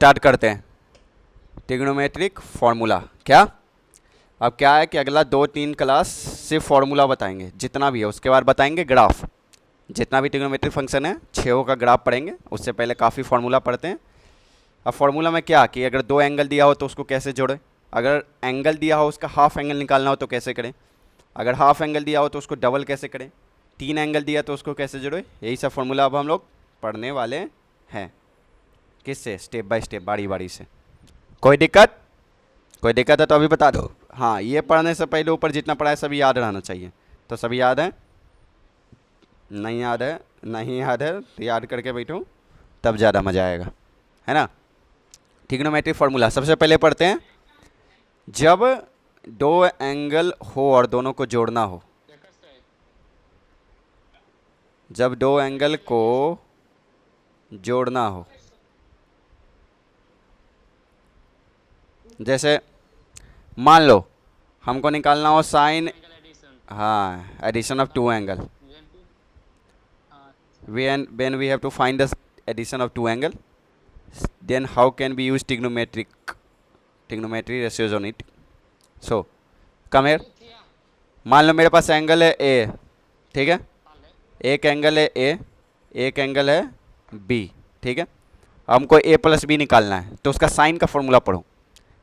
Start करते हैं trigonometric formula. क्या अब क्या है कि अगला 2-3 क्लास सिर्फ फॉर्मूला बताएंगे, जितना भी है। उसके बाद बताएंगे ग्राफ, जितना भी ट्रिग्नोमेट्रिक फंक्शन है 6 का ग्राफ पढ़ेंगे। उससे पहले काफ़ी फॉर्मूला पढ़ते हैं। अब फॉर्मूला में क्या कि अगर 2 एंगल दिया हो तो उसको कैसे जोड़ें, अगर एंगल दिया हो उसका हाफ एंगल निकालना हो तो कैसे करें, अगर हाफ एंगल दिया हो तो उसको डबल कैसे करें, 3 एंगल दिया तो उसको कैसे जोड़ें, यही सब फॉर्मूला अब हम लोग पढ़ने वाले हैं। किससे? स्टेप बाय स्टेप, बारी बारी से। कोई दिक्कत? कोई दिक्कत है तो अभी बता दो। हाँ, ये पढ़ने से पहले ऊपर जितना पढ़ा है सभी याद रहना चाहिए। तो सभी याद है? नहीं याद है? नहीं याद है तो याद करके बैठो, तब ज़्यादा मज़ा आएगा, है ना। ट्रिग्नोमेट्रिक फार्मूला सबसे पहले पढ़ते हैं। जब 2 एंगल हो और दोनों को जोड़ना हो, जब 2 एंगल को जोड़ना हो, जैसे मान लो हमको निकालना हो साइन, हाँ, addition of 2 angle, when we have to find the addition of 2 angle, then how can we use trigonometry ratios on it? So come here, मान लो मेरे पास एंगल है ए, ठीक है, एक एंगल है ए, एक एंगल है बी, ठीक है। हमको ए प्लस बी निकालना है तो उसका साइन का फॉर्मूला पढ़ो।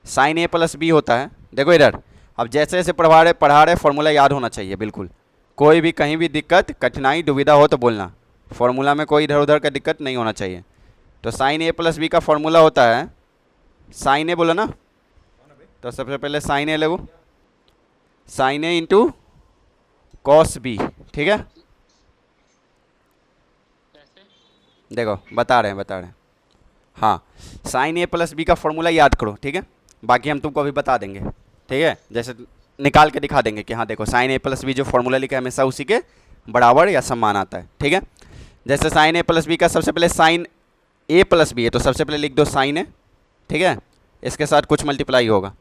साइन ए प्लस बी होता है, देखो इधर। अब जैसे जैसे पढ़ा रहे फॉर्मूला याद होना चाहिए बिल्कुल। कोई भी कहीं भी दिक्कत, कठिनाई, दुविधा हो तो बोलना। फॉर्मूला में कोई इधर उधर का दिक्कत नहीं होना चाहिए। तो साइन ए प्लस बी का फॉर्मूला होता है, साइन ए बोलो ना, तो सबसे पहले साइन ए लगो, sign A into cos B, ठीक है। देखो बता रहे हैं। हाँ, साइन ए प्लस बी का फॉर्मूला याद करो, ठीक है। बाकी हम तुमको अभी बता देंगे, ठीक है। जैसे निकाल के दिखा देंगे कि हाँ देखो साइन ए प्लस बी जो फॉर्मूला लिखा है हमेशा उसी के बराबर या समान आता है, ठीक है। जैसे साइन ए प्लस बी का सबसे पहले साइन ए प्लस बी है तो सबसे पहले लिख दो साइन ए, ठीक है। इसके साथ कुछ मल्टीप्लाई होगा,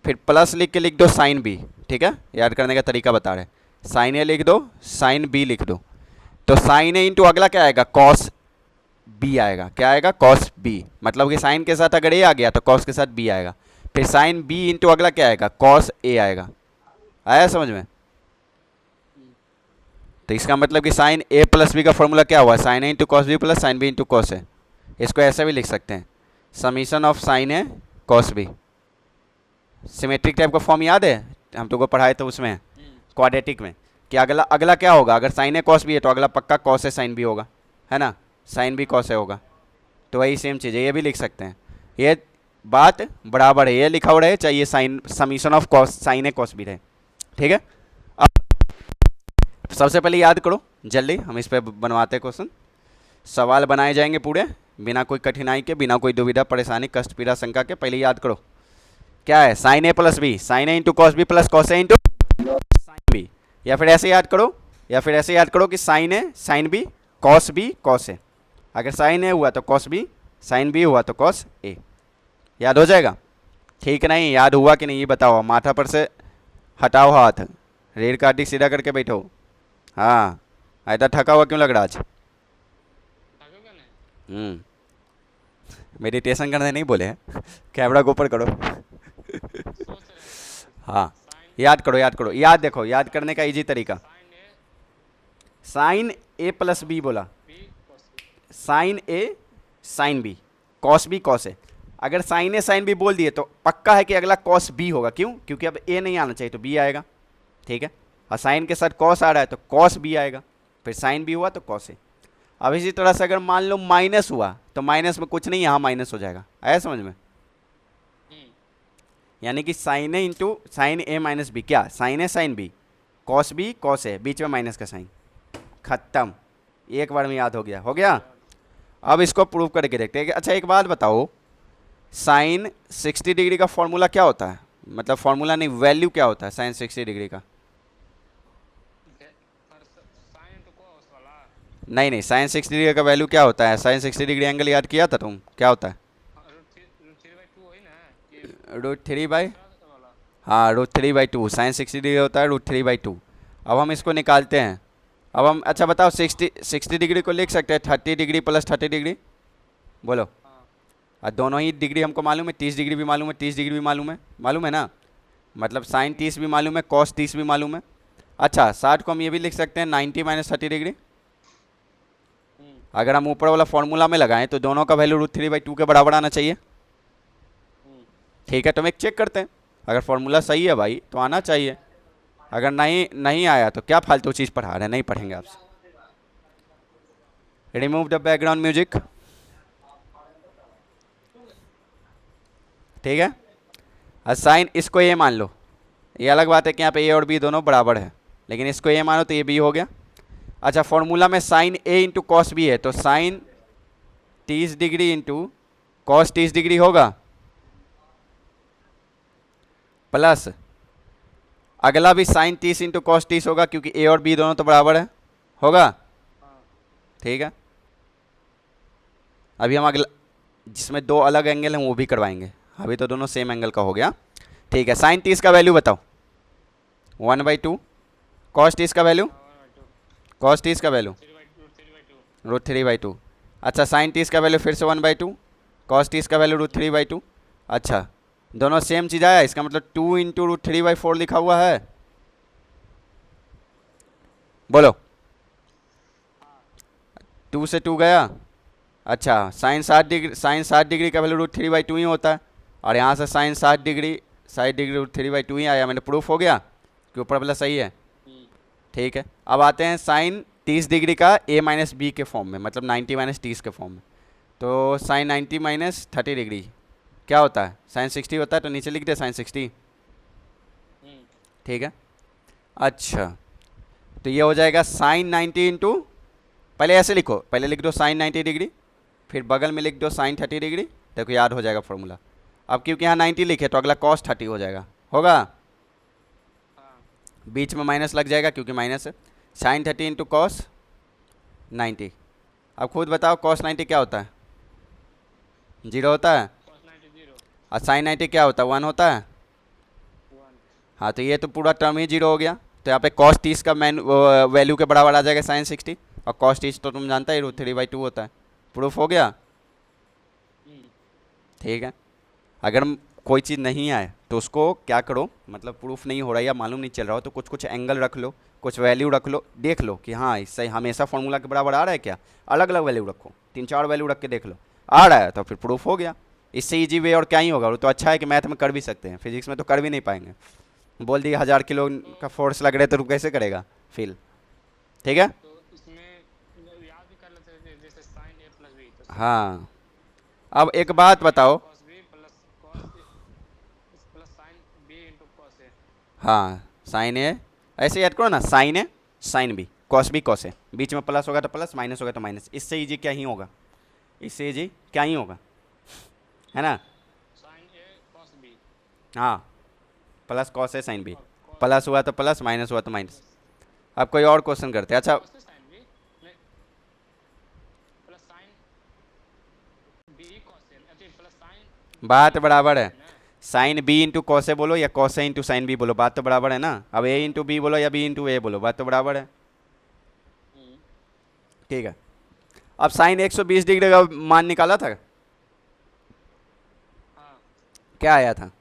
फिर प्लस लिख के लिख दो साइन बी, ठीक है। याद करने का तरीका बता रहे हैं। साइन ए लिख दो, साइन बी लिख दो, तो साइन ए इंटू अगला क्या आएगा, कॉस बी आएगा। क्या आएगा? Cos B. मतलब कि साइन के साथ अगर ए आ गया तो कॉस के साथ बी आएगा। फिर साइन बी इंटू अगला क्या आएगा, कॉस ए आएगा। आया समझ में? तो इसका मतलब कि साइन ए प्लस बी का फॉर्मूला क्या हुआ, sine A into cos B plus sine B into cos A. इसको ऐसे भी लिख सकते हैं, summation of sine A cos B. Symmetric type का फॉर्म याद है, हम तुमको पढ़ाए तो उसमें क्वाड्रेटिक में, कि अगला क्या होगा, अगर साइन ए कॉस बी है तो अगला पक्का कॉस ए साइन बी होगा, है ना। साइन बी कॉस ए होगा, तो वही सेम चीज़ है, ये भी लिख सकते हैं। ये बात बराबर है, ये लिखा हुआ रहे चाहिए sine summation of cos sine A cos B रहे, ठीक है। अब सबसे पहले याद करो जल्दी, हम इस पर बनवाते हैं क्वेश्चन। सवाल बनाए जाएंगे पूरे बिना कोई कठिनाई के, बिना कोई दुविधा परेशानी कष्ट पीड़ा शंका के। पहले याद करो क्या है, sine A plus B, sine A into cos B plus cos A into sine B. या फिर ऐसे याद करो कि sine A sine B cos B cos A. अगर साइन ए हुआ तो कॉस बी, साइन बी हुआ तो कॉस ए। याद हो जाएगा? ठीक नहीं? याद हुआ कि नहीं ये बताओ। माथा पर से हटाओ हाथ, रेड कार्डिक सीधा करके बैठो। हाँ, ऐसा थका हुआ क्यों लग रहा आज? मेडिटेशन करने नहीं बोले हैं, कैमरा को ऊपर करो। हाँ, याद करो याद देखो, याद करने का इजी तरीका। साइन ए प्लस बी बोला, sine A sine B, cos B cos A. अगर साइन ए साइन बी बोल दिए तो पक्का है कि अगला कॉस बी होगा। क्यों? क्योंकि अब ए नहीं आना चाहिए तो बी आएगा, ठीक है। और साइन के साथ कॉस आ रहा है तो कॉस बी आएगा, फिर साइन बी हुआ तो कॉस ए। अब इसी तरह से अगर मान लो माइनस हुआ तो माइनस में कुछ नहीं, यहाँ माइनस हो जाएगा। आया समझ में? यानी कि sine A into sine A minus B, क्या sine A sine B cos B cos A, बीच में माइनस का साइन, खत्म। एक बार में याद हो गया। अब इसको प्रूव करके देखते हैं। अच्छा एक बात बताओ, साइन 60 डिग्री का फॉर्मूला क्या होता है, मतलब फॉर्मूला नहीं, वैल्यू क्या होता है साइन 60 डिग्री का? नहीं, साइन 60 डिग्री का वैल्यू क्या होता है? साइन 60 डिग्री एंगल याद किया था तुम, क्या होता है? √3/, हाँ √3/2। साइन 60 डिग्री होता है √3/2। अब हम इसको निकालते हैं। अब हम, अच्छा बताओ, 60 डिग्री को लिख सकते हैं 30 डिग्री प्लस 30 डिग्री, बोलो और दोनों ही डिग्री हमको मालूम है, 30 डिग्री भी मालूम है, 30 डिग्री भी मालूम है ना। मतलब साइन 30 भी मालूम है, कॉस 30 भी मालूम है। अच्छा 60 को हम ये भी लिख सकते हैं 90 माइनस 30 डिग्री। अगर हम ऊपर वाला फॉर्मूला में लगाएं तो दोनों का वैल्यू √3/2 के बराबर आना चाहिए। ठीक है, तो हम एक चेक करते हैं, अगर फॉर्मूला सही है भाई तो आना चाहिए, अगर नहीं नहीं आया तो क्या फालतू चीज़ पढ़ा रहे हैं, नहीं पढ़ेंगे आपसे। Remove the background music. ठीक है, साइन इसको ये मान लो, ये अलग बात है कि यहाँ पे ए और बी दोनों बराबर है, लेकिन इसको ये मानो तो ये बी हो गया। अच्छा फॉर्मूला में sine A into cos B है, तो sine 30 degree into cos 30 degree होगा, प्लस अगला भी साइन 30 इंटू कॉस 30 होगा, क्योंकि ए और बी दोनों तो बराबर है, होगा। ठीक है, अभी हम अगला जिसमें दो अलग एंगल हैं वो भी करवाएंगे, अभी तो दोनों सेम एंगल का हो गया। ठीक है, साइन 30 का वैल्यू बताओ 1/2, कॉस 30 का वैल्यू, कॉस 30 का वैल्यू √3/2। अच्छा साइन 30 का वैल्यू फिर से 1/2, कॉस 30 का वैल्यू √3/2। अच्छा दोनों सेम चीज़ आया, इसका मतलब 2 इंटू √3/4 लिखा हुआ है, बोलो 2 से 2 गया। अच्छा साइन 60 डिग्री का वैल्यू √3/2 ही होता है, और यहाँ से साइन 60 डिग्री √3/2 ही आया, मैंने प्रूफ हो गया कि ऊपर वाला सही है। ठीक है, अब आते हैं साइन 30 डिग्री का a माइनस बी के फॉर्म में, मतलब 90 माइनस 30 के फॉर्म में। तो साइन 90 माइनस 30 डिग्री क्या होता है, साइन 60 होता है, तो नीचे लिख दे साइन 60। ठीक है, अच्छा तो ये हो जाएगा साइन 90 इंटू, पहले ऐसे लिखो, पहले लिख दो साइन 90 डिग्री, फिर बगल में लिख दो साइन 30 डिग्री, देखो याद हो जाएगा फॉर्मूला। अब क्योंकि यहाँ 90 लिखे तो अगला कॉस 30 हो जाएगा, होगा, बीच में माइनस लग जाएगा क्योंकि माइनस है। साइन 30 इंटू कॉस 90, अब खुद बताओ कॉस 90 क्या होता है, 0 होता है, और साइन 90 क्या होता है, 1 होता है। हाँ तो ये तो पूरा टर्म ही 0 हो गया, तो यहाँ पे कॉस 30 का वैल्यू के बराबर आ जाएगा साइन 60, और कॉस 30 तो तुम जानता है √3/2 होता है। प्रूफ हो गया। ठीक है, अगर कोई चीज़ नहीं आए तो उसको क्या करो, मतलब प्रूफ नहीं हो रहा है या मालूम नहीं चल रहा हो तो कुछ कुछ एंगल रख लो, कुछ वैल्यू रख लो, देख लो कि हाँ इससे हमेशा फॉर्मूला के बराबर आ रहा है क्या, अलग अलग वैल्यू रखो, 3-4 वैल्यू रख के देख लो, आ रहा है तो फिर प्रूफ हो गया। इससे ईजी वे और क्या ही होगा, वो तो अच्छा है कि मैथ में कर भी सकते हैं, फिजिक्स में तो कर भी नहीं पाएंगे। बोल दिए 1000 किलो का फोर्स लग रहा है तो तू कैसे करेगा फील। ठीक है, हाँ अब एक बात बताओ, हाँ साइन ए ऐसे याद करो ना, sine A sine B cos B cos A, बीच में प्लस होगा तो प्लस, माइनस होगा तो माइनस, इससे इजी क्या ही होगा, इससे इजी क्या ही होगा, है ना। हाँ plus cos A sine B, plus हुआ तो प्लस, माइनस हुआ तो माइनस। अब कोई और क्वेश्चन करते हैं। अच्छा बात बराबर है, साइन बी इंटू कॉस ए बोलो या cos A into sine B बोलो, बात तो बराबर है ना। अब ए इंटू बी बोलो या बी इंटू ए बोलो, बात तो बराबर है। ठीक है, अब साइन 120 डिग्री का मान निकाला था, क्या आया था,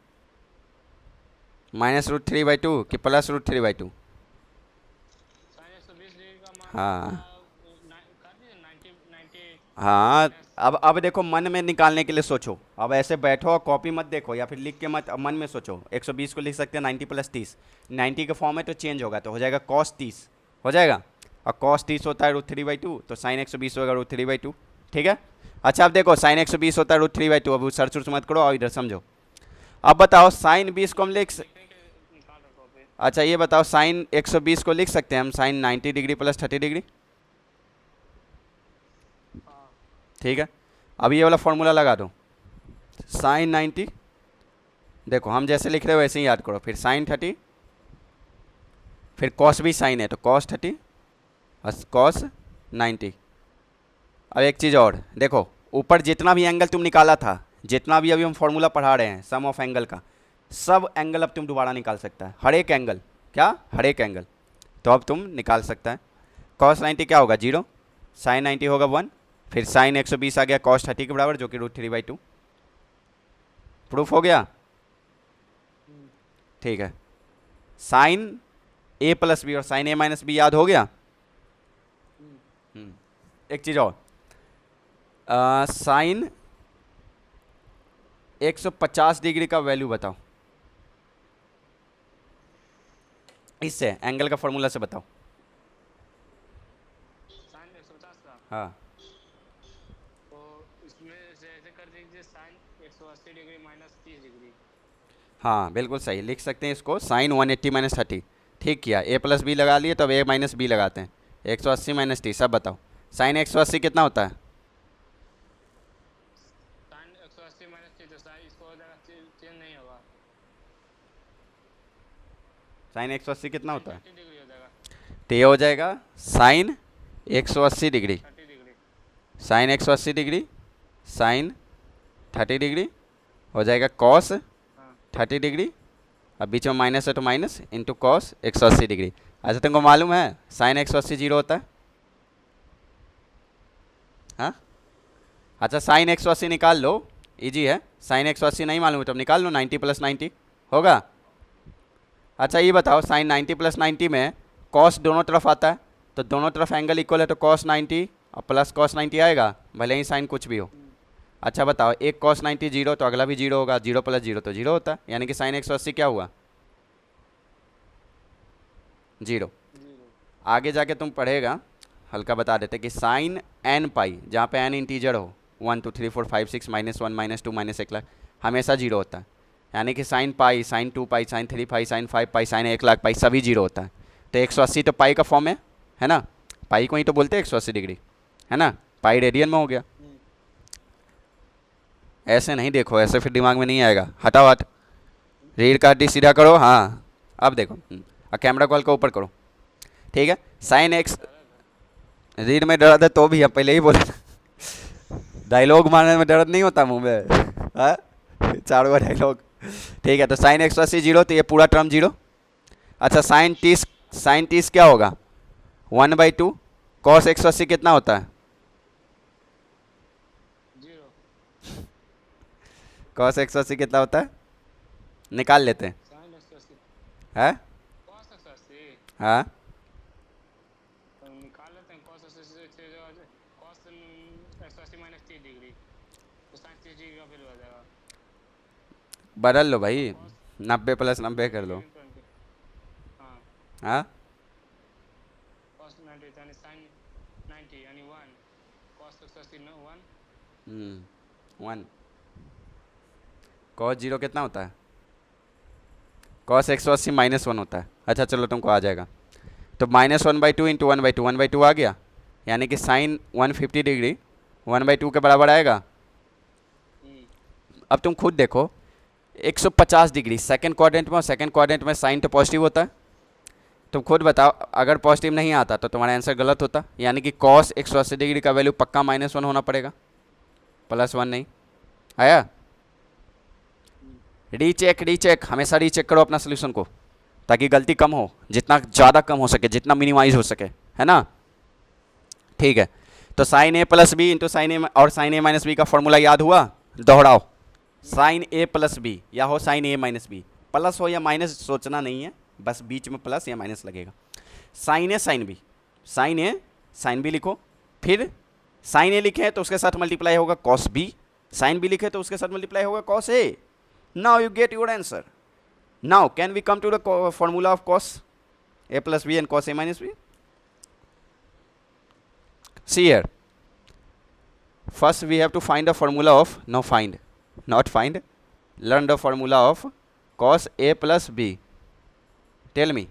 -√3/2 कि +√3/2। हाँ हाँ, अब देखो मन में निकालने के लिए सोचो, अब ऐसे बैठो और कॉपी मत देखो या फिर लिख के मत, अब मन में सोचो। 120 को लिख सकते हैं 90 + 30, 90 के फॉर्म में तो चेंज होगा तो हो जाएगा cos 30 हो जाएगा, और cos 30 होता है √3/2, तो साइन 120 होगा √3/2। ठीक है, अच्छा अब देखो साइन 120 होता है √3/2, अब सर्च उर्च मत करो और इधर समझो। अब बताओ साइन 20 को हम अच्छा ये बताओ साइन 120 को लिख सकते हैं हम साइन 90 डिग्री + 30 डिग्री। ठीक है, अब ये वाला फॉर्मूला लगा दो, साइन 90, देखो हम जैसे लिख रहे हो वैसे ही याद करो, फिर साइन 30, फिर कॉस भी साइन है तो कॉस 30 और कॉस 90। अब एक चीज़ और देखो, ऊपर जितना भी एंगल तुम निकाला था, जितना भी अभी हम फॉर्मूला पढ़ा रहे हैं सम ऑफ एंगल का, सब एंगल अब तुम दोबारा निकाल सकता है, हर एक एंगल, क्या हर एक एंगल, तो अब तुम निकाल सकता है। कॉस 90 क्या होगा 0, साइन 90 होगा 1, फिर साइन 120 आ गया कॉस 30 के बराबर जो कि √3/2, प्रूफ हो गया? ठीक है, साइन ए प्लस बी और साइन ए माइनस बी याद हो गया? एक चीज़ और, साइन 150 डिग्री का वैल्यू बताओ, इससे एंगल का फॉर्मूला से बताओ। साइन 150 का, हाँ तो इसमें से ऐसे कर दीजिए साइन 180 डिग्री माइनस 30 डिग्री। हाँ बिल्कुल सही, लिख सकते हैं इसको साइन 180 माइनस 30। ठीक किया, ए प्लस बी लगा लिए, तब ए माइनस बी लगाते हैं। 180 माइनस 30, सब बताओ साइन 180 कितना होता है? साइन 180 माइनस 30, तो साइन इसको हो जाएगा, चेंज नहीं होगा, साइन 180 कितना होता है? 30 डिग्री हो जाएगा, तो ये हो जाएगा sine 180 degree, 30 degree. Sine 180 degree sine 30 degree हो जाएगा कॉस हाँ 30 डिग्री, अब बीच में माइनस है तो माइनस इंटू कॉस 180 डिग्री। अच्छा तुमको मालूम है साइन 180 जीरो होता है? हाँ अच्छा, साइन 180 निकाल लो, इजी है। साइन 180 नहीं मालूम है तो निकाल लो, 90 प्लस 90 होगा। अच्छा ये बताओ, साइन 90 प्लस 90 में कॉस दोनों तरफ आता है, तो दोनों तरफ एंगल इक्वल है तो कॉस 90 और प्लस कॉस 90 आएगा, भले ही साइन कुछ भी हो। अच्छा बताओ, एक कॉस 90 जीरो तो अगला भी जीरो होगा, जीरो प्लस जीरो तो जीरो होता है, यानी कि साइन 180 क्या हुआ? जीरो। आगे जाके तुम पढ़ेगा, हल्का बता देते कि साइन एन पाई, जहाँ पे एन इंटीजर हो 1 2 3 4 5 6 -1 -2 -1 लाख, हमेशा जीरो होता है। यानी कि साइन पाई, साइन 2 पाई, साइन 3 पाई, साइन 5 पाई, साइन 1 लाख पाई, सभी जीरो होता है। तो 180 तो पाई का फॉर्म है ना, पाई को ही तो बोलते हैं 180 डिग्री, है ना, पाई रेडियन में हो गया। ऐसे नहीं देखो, ऐसे फिर दिमाग में नहीं आएगा, हटाओ हट, रीड का डी सीधा करो। हाँ अब देखो, कैमरा कॉल को ऊपर करो, ठीक है। साइन एक्स, रीड में दर्द है तो भी हम पहले ही बोले, डायलॉग मारने में दर्द नहीं होता मुंह में, हाँ चारों डायलॉग। ठीक है, तो साइन 180 जीरो, तो ये पूरा टर्म जीरो। अच्छा साइन 30 क्या होगा? 1/2 कॉस 180 कितना होता है? जीरो। कॉस 180 कितना होता है? निकाल लेते हैं, साइन 180 है कॉस 180, हाँ तो निकाल लेते हैं, कॉस 180 से कॉस 180 माइनस 30 डिग्री, तो साइन 30 डिग्री का वैल्यू आ जाएगा। बदल लो भाई, 90 प्लस 90 कर लो। हाँ हाँ कॉस 90 यानी साइन 90 यानी 1, कॉस 180 नो 1, कॉस जीरो कितना होता है? कॉस 180 -1 होता है। अच्छा चलो तुमको आ जाएगा, तो -1/2 इंटू 1/2, 1/2 आ गया, यानी कि साइन 150 डिग्री 1/2 के बराबर आएगा। 1। अब तुम खुद देखो, 150 डिग्री सेकंड क्वाड्रेंट में, और सेकंड क्वाड्रेंट में साइन तो पॉजिटिव होता है। तुम खुद बताओ, अगर पॉजिटिव नहीं आता तो तुम्हारा आंसर गलत होता, यानी कि कॉस 180 डिग्री का वैल्यू पक्का -1 होना पड़ेगा, +1 नहीं। आया? रीचेक, हमेशा रीचेक करो अपना सोल्यूशन को, ताकि गलती कम हो, जितना ज़्यादा कम हो सके, जितना मिनिमाइज हो सके, है ना। ठीक है, तो sine A plus B into sine ए और साइन ए माइनस बी का फॉर्मूला याद हुआ? दोहराओ, साइन ए प्लस बी या हो sign A minus B, plus हो या माइनस सोचना नहीं है, बस बीच में प्लस या माइनस लगेगा। Sign A sine B, sine A sine B लिखो, फिर साइन ए लिखे तो उसके साथ मल्टीप्लाई होगा कॉस बी, साइन बी लिखे तो उसके साथ मल्टीप्लाई होगा cos A. Now you get your answer. Now can we come to the formula of cos a plus b and cos a minus b? See here. First we have to find the formula of, no find, not find, learn the formula of cos a plus b. Tell me,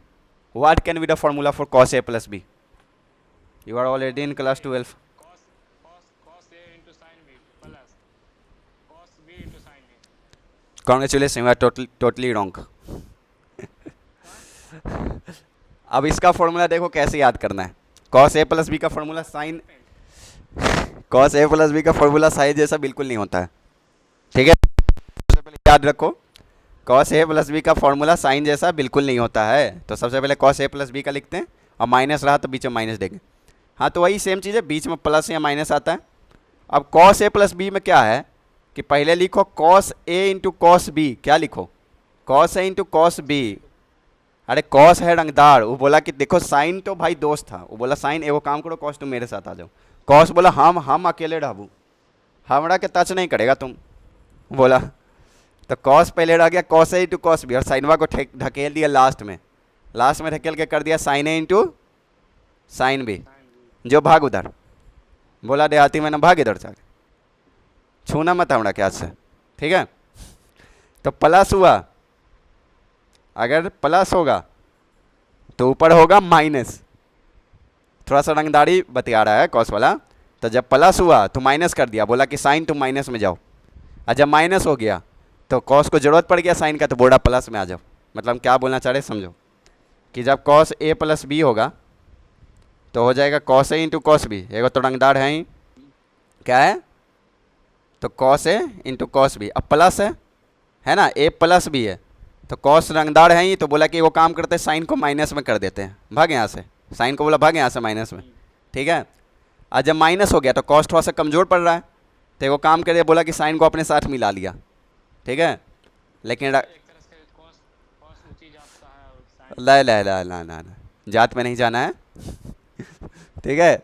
what can be the formula for cos a plus b? You are already in class 12. cos a into sin b plus cos b into sin a। Congratulations, you are totally wrong. अब इसका formula देखो कैसे याद करना है। cos a plus B का formula sine, cos a plus B का formula sine जैसा बिल्कुल नहीं होता है, ठीक है। सबसे पहले याद रखो, cos a प्लस बी का फॉर्मूला साइन जैसा बिल्कुल नहीं होता है। तो सबसे पहले cos a प्लस बी का लिखते हैं, और माइनस रहा तो बीच में माइनस देंगे। हाँ तो वही सेम चीज़ है, बीच में प्लस या माइनस आता है। अब cos a प्लस बी में क्या है कि पहले लिखो cos A into cos B. क्या लिखो? Cos A into cos B. अरे कॉस है रंगदार, वो बोला कि देखो साइन तो भाई दोस्त था, वो बोला साइन एगो काम करो कॉस तुम मेरे साथ आ जाओ। कॉस बोला हम अकेले रहबू, हमरा के टच नहीं करेगा तुम, बोला। तो कॉस पहले रह गया cos A into cos B, और साइनवा को ढकेल दिया लास्ट में, लास्ट में ढकेल के कर दिया sign A into sine B. जो भाग उधर, बोला देहाती में ना भाग इधर से, छूना मत हमरा क्या से, ठीक है। तो प्लस हुआ, अगर प्लस होगा तो ऊपर होगा माइनस। थोड़ा सा रंगदारी बतिया रहा है कॉस वाला। तो जब प्लस हुआ तो माइनस कर दिया, बोला कि साइन तुम माइनस में जाओ, और जब माइनस हो गया तो कॉस को जरूरत पड़ गया साइन का, तो बोला प्लस में आ जाओ। मतलब हम क्या बोलना चाह रहे समझो, कि जब कॉस ए प्लस बी होगा तो हो जाएगा cos A into cos B. एगो तो रंगदार है ही, क्या है? तो cos A into cos B. अब प्लस है ना, ए प्लस बी है, तो कॉस रंगदार है ही, तो बोला कि वो काम करते हैं साइन को माइनस में कर देते हैं, भाग यहाँ से, साइन को बोला भाग यहाँ से माइनस में, ठीक है। आज जब माइनस हो गया तो कॉस थोड़ा सा कमज़ोर पड़ रहा है, तो वो काम करे, बोला कि साइन को अपने साथ मिला लिया, ठीक है। लेकिन एक तरह से कॉस कॉस ऊंची जाता है और साइन ला ला ला ला ला ला, जात में नहीं जाना है, ठीक है,